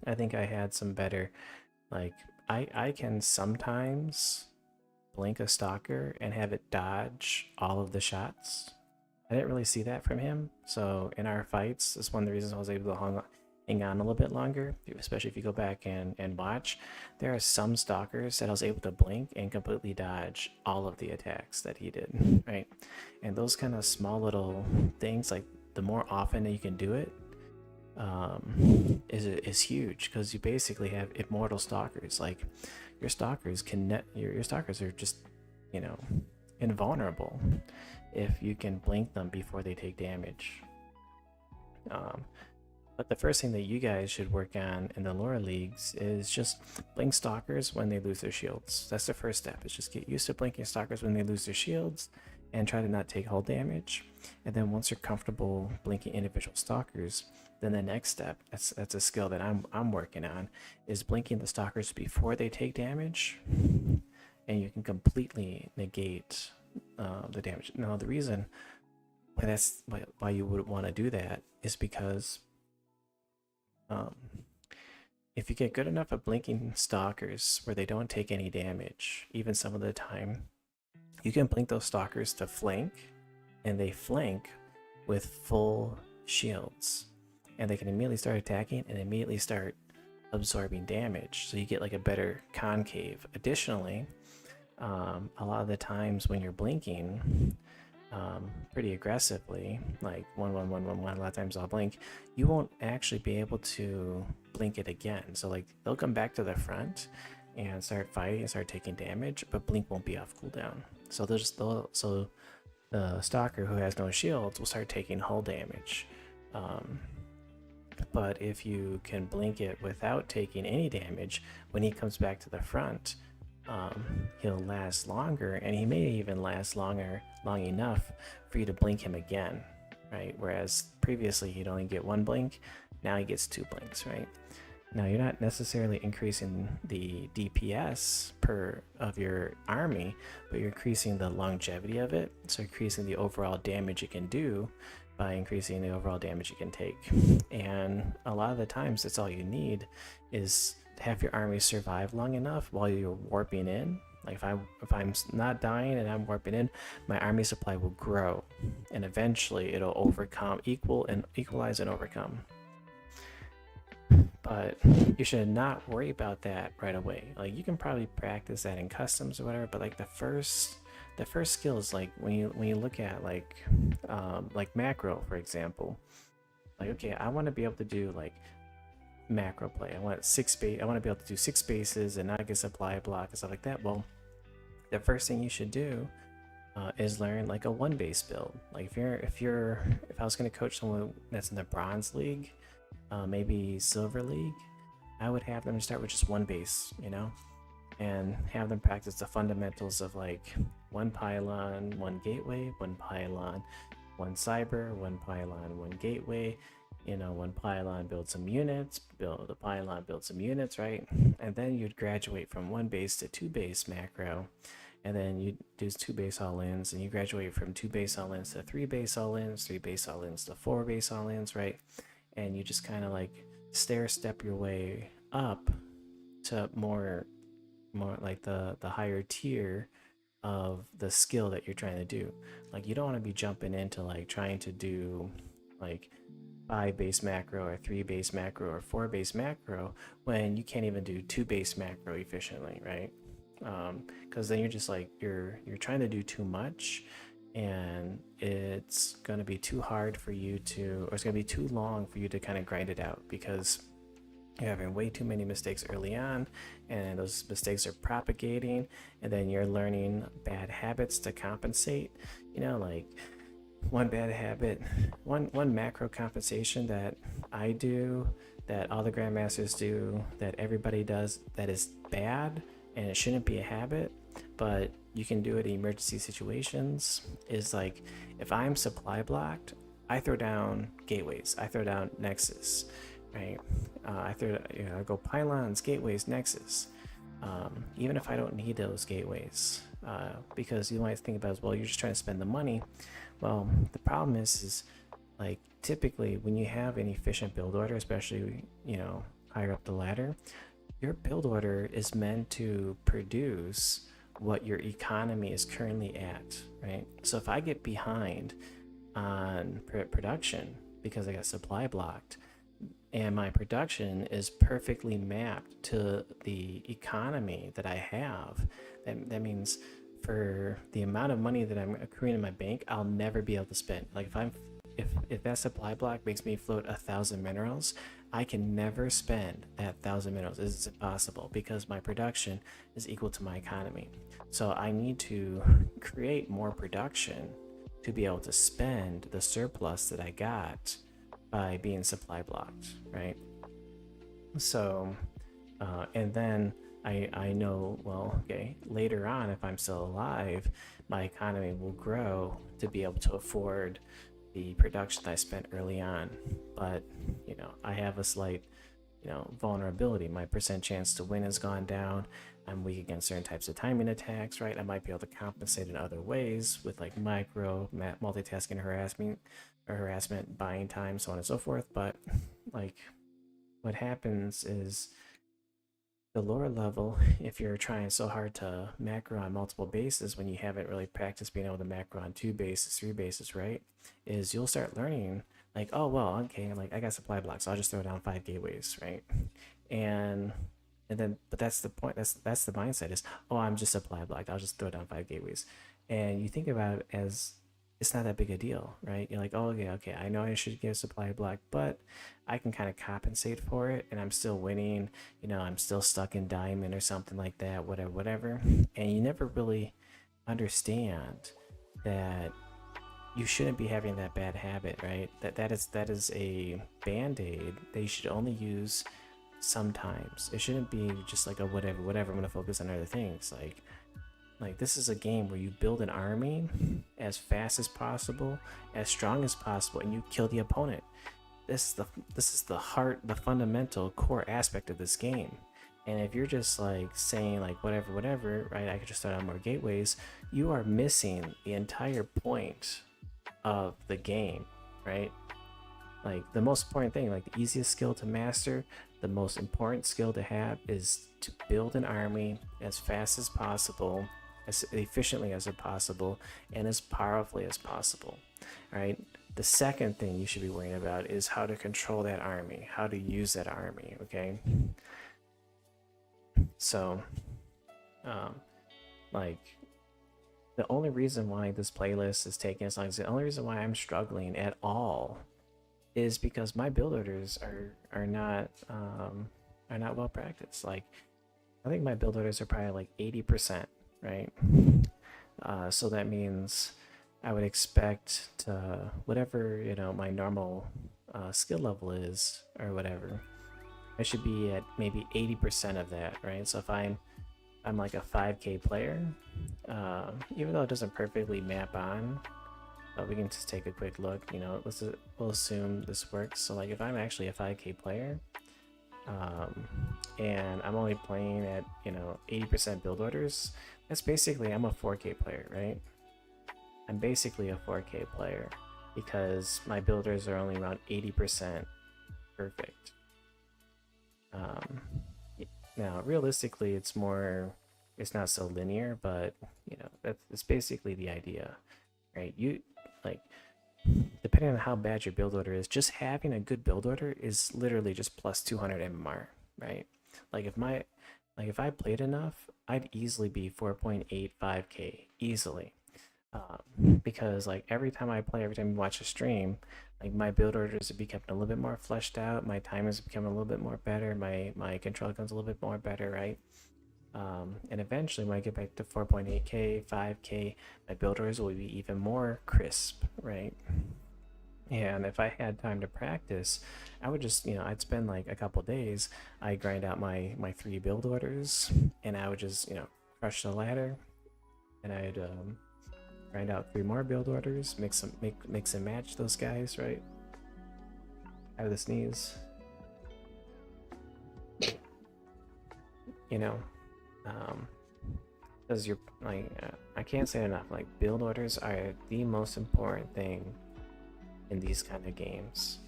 I think I had some better, like, I can sometimes blink a stalker and have it dodge all of the shots. I didn't really see that from him, so in our fights, that's one of the reasons I was able to hang on a little bit longer, especially if you go back and watch. There are some stalkers that I was able to blink and completely dodge all of the attacks that he did, right? And those kind of small little things, like, the more often that you can do it, is huge, because you basically have immortal stalkers. Like, your stalkers your stalkers are just, you know, invulnerable if you can blink them before they take damage. But the first thing that you guys should work on in the lower leagues is just blink stalkers when they lose their shields. That's the first step, is just get used to blinking stalkers when they lose their shields and try to not take hull damage. And then once you're comfortable blinking individual stalkers, then the next step, that's a skill that I'm working on, is blinking the stalkers before they take damage, and you can completely negate the damage. Now the reason why you would want to do that is because if you get good enough at blinking stalkers where they don't take any damage, even some of the time, you can blink those stalkers to flank, and they flank with full shields, and they can immediately start attacking and immediately start absorbing damage, so you get like a better concave. Additionally, a lot of the times when you're blinking pretty aggressively, like 1-1-1-1-1, a lot of times I'll blink, you won't actually be able to blink it again. So like they'll come back to the front and start fighting and start taking damage, but blink won't be off cooldown. So so the stalker who has no shields will start taking hull damage. But if you can blink it without taking any damage, when he comes back to the front, he'll last longer, and he may even last long enough for you to blink him again, right? Whereas previously he'd only get one blink, now he gets 2 blinks, right? Now you're not necessarily increasing the DPS of your army, but you're increasing the longevity of it, so increasing the overall damage it can do by increasing the overall damage it can take. And a lot of the times that's all you need, is have your army survive long enough while you're warping in. Like if I'm not dying and I'm warping in, my army supply will grow, and eventually it'll equalize and overcome. But you should not worry about that right away. Like you can probably practice that in customs or whatever, but like the first skill is like when you look at like macro, for example. Like, okay, I want to be able to do like macro play. I want to be able to do 6 bases and not get supply block and stuff like that. Well, the first thing you should do is learn like a 1 base build. Like if I was going to coach someone that's in the bronze league, maybe silver league, I would have them start with just 1 base, and have them practice the fundamentals of like 1 pylon, 1 gateway, 1 pylon, 1 cyber, 1 pylon, 1 gateway. 1 pylon, build some units, build a pylon, build some units, right? And then you'd graduate from 1 base to 2 base macro, and then you do 2 base all-ins, and you graduate from 2 base all-ins to 3 base all-ins, 3 base all-ins to 4 base all-ins, right? And you just kind of like stair step your way up to more like the higher tier of the skill that you're trying to do. Like you don't want to be jumping into like trying to do like 5 base macro or 3 base macro or 4 base macro when you can't even do 2 base macro efficiently, right? Because then you're just like you're trying to do too much, and it's going to be too hard for you to, or it's going to be too long for you to kind of grind it out, because you're having way too many mistakes early on, and those mistakes are propagating, and then you're learning bad habits to compensate. Like one bad habit, one macro compensation that I do, that all the grandmasters do, that everybody does, that is bad and it shouldn't be a habit, but you can do it in emergency situations, is like if I'm supply blocked, I throw down gateways, I throw down nexus, right? I go pylons, gateways, nexus, even if I don't need those gateways, because you might think about it as well, you're just trying to spend the money. Well, the problem is like typically when you have an efficient build order, especially higher up the ladder, your build order is meant to produce what your economy is currently at, right? So if I get behind on production because I got supply blocked, and my production is perfectly mapped to the economy that I have, that means for the amount of money that I'm accruing in my bank, I'll never be able to spend. Like if that supply block makes me float 1,000 minerals, I can never spend that 1,000 minerals. It's impossible because my production is equal to my economy. So I need to create more production to be able to spend the surplus that I got by being supply blocked, right? So, and then I know, well, okay, later on, if I'm still alive, my economy will grow to be able to afford the production that I spent early on. But, I have a slight, vulnerability. My percent chance to win has gone down. I'm weak against certain types of timing attacks, right? I might be able to compensate in other ways with like micro, multitasking, harassment, buying time, so on and so forth. But like, what happens is the lower level, if you're trying so hard to macro on multiple bases when you haven't really practiced being able to macro on 2 bases, 3 bases, right? Is you'll start learning like, oh well, okay, like I got supply blocks, so I'll just throw down 5 gateways, right? And then, but that's the point. That's the mindset is, oh, I'm just supply blocked. I'll just throw down 5 gateways, and you think about it as it's not that big a deal, right? You're like, oh, okay, I know I should get a supply block, but I can kind of compensate for it, and I'm still winning. I'm still stuck in diamond or something like that, whatever. And you never really understand that you shouldn't be having that bad habit, right? That is a band-aid that you should only use sometimes. It shouldn't be just like a whatever, I'm gonna focus on other things. Like this is a game where you build an army as fast as possible, as strong as possible, and you kill the opponent. This is the heart, the fundamental core aspect of this game. And if you're just like saying like whatever, right? I could just start on more gateways. You are missing the entire point of the game, right? Like the most important thing, like the easiest skill to master, the most important skill to have is to build an army as fast as possible, as efficiently as possible, and as powerfully as possible. All right. The second thing you should be worrying about is how to control that army, how to use that army. Okay. So, like, the only reason why this playlist is taking as long as the only reason why I'm struggling at all is because my build orders are not well practiced. Like, I think my build orders are probably like 80%, right? So that means I would expect to whatever my normal skill level is or whatever. I should be at maybe 80% of that, right? So if I'm like a 5K player, even though it doesn't perfectly map on, we can just take a quick look. We'll assume this works. So like if I'm actually a 5K player, and I'm only playing at 80% build orders, that's basically I'm a 4K player, right? I'm basically a 4K player because my builders are only around 80% perfect. Now realistically it's not so linear, but that's basically the idea, right? You like, depending on how bad your build order is, just having a good build order is literally just plus 200 MMR, right? Like if I played enough, I'd easily be 4.85K easily. Because like every time you watch a stream, like my build orders have become a little bit more fleshed out, my timers become a little bit more better, my control becomes a little bit more better, right? And eventually when I get back to 4.8K, 5K, my build orders will be even more crisp, right? And if I had time to practice, I would just, I'd spend like a couple days, I grind out my 3 build orders, and I would just, crush the ladder, and I'd grind out 3 more build orders, mix and match those guys, right? I have the sneeze. Because you're like, I can't say enough. Like build orders are the most important thing in these kind of games.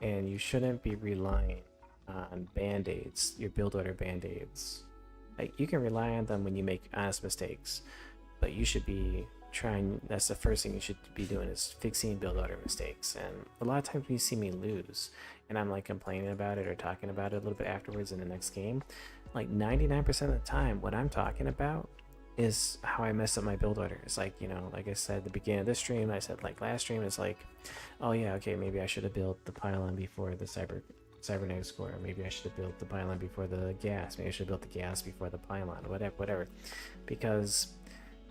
And you shouldn't be relying on band-aids, your build order band-aids. Like you can rely on them when you make honest mistakes, but you should be trying. That's the first thing you should be doing, is fixing build order mistakes. And a lot of times when you see me lose and I'm like complaining about it or talking about it a little bit afterwards in the next game, like 99% of the time what I'm talking about is how I messed up my build order. It's like, like I said at the beginning of this stream, I said like last stream, it's like, oh yeah, okay, maybe I should have built the pylon before the cybernetics core. Maybe I should have built the pylon before the gas. Maybe I should have built the gas before the pylon. Whatever. Because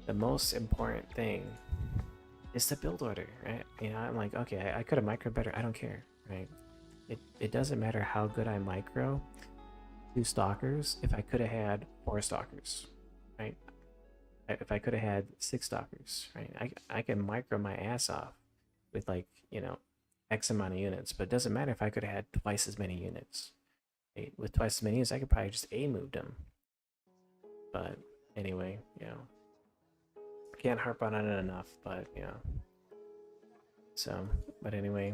the most important thing it's the build order, right? You know, I'm like, okay, I could have micro better. I don't care, right? It doesn't matter how good I micro 2 stalkers if I could have had 4 stalkers, right? If I could have had 6 stalkers, right? I can micro my ass off with like, you know, X amount of units, but it doesn't matter if I could have had twice as many units. Right? With twice as many units, I could probably just A moved them. But anyway, you know, can't harp on it enough, but you know. So, but anyway,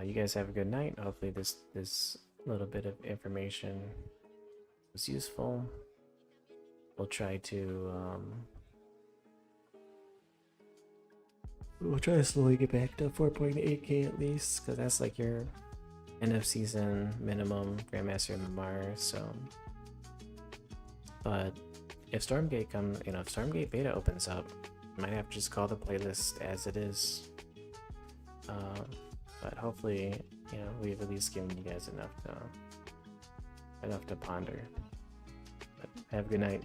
you guys have a good night. Hopefully, this little bit of information was useful. We'll try to we'll try to slowly get back to 4.8k at least, because that's like your end of season minimum Grandmaster MMR. So, but if Stormgate comes, you know, if Stormgate beta opens up, I might have to just call the playlist as it is. But hopefully, you know, we've at least given you guys enough to ponder. But have a good night.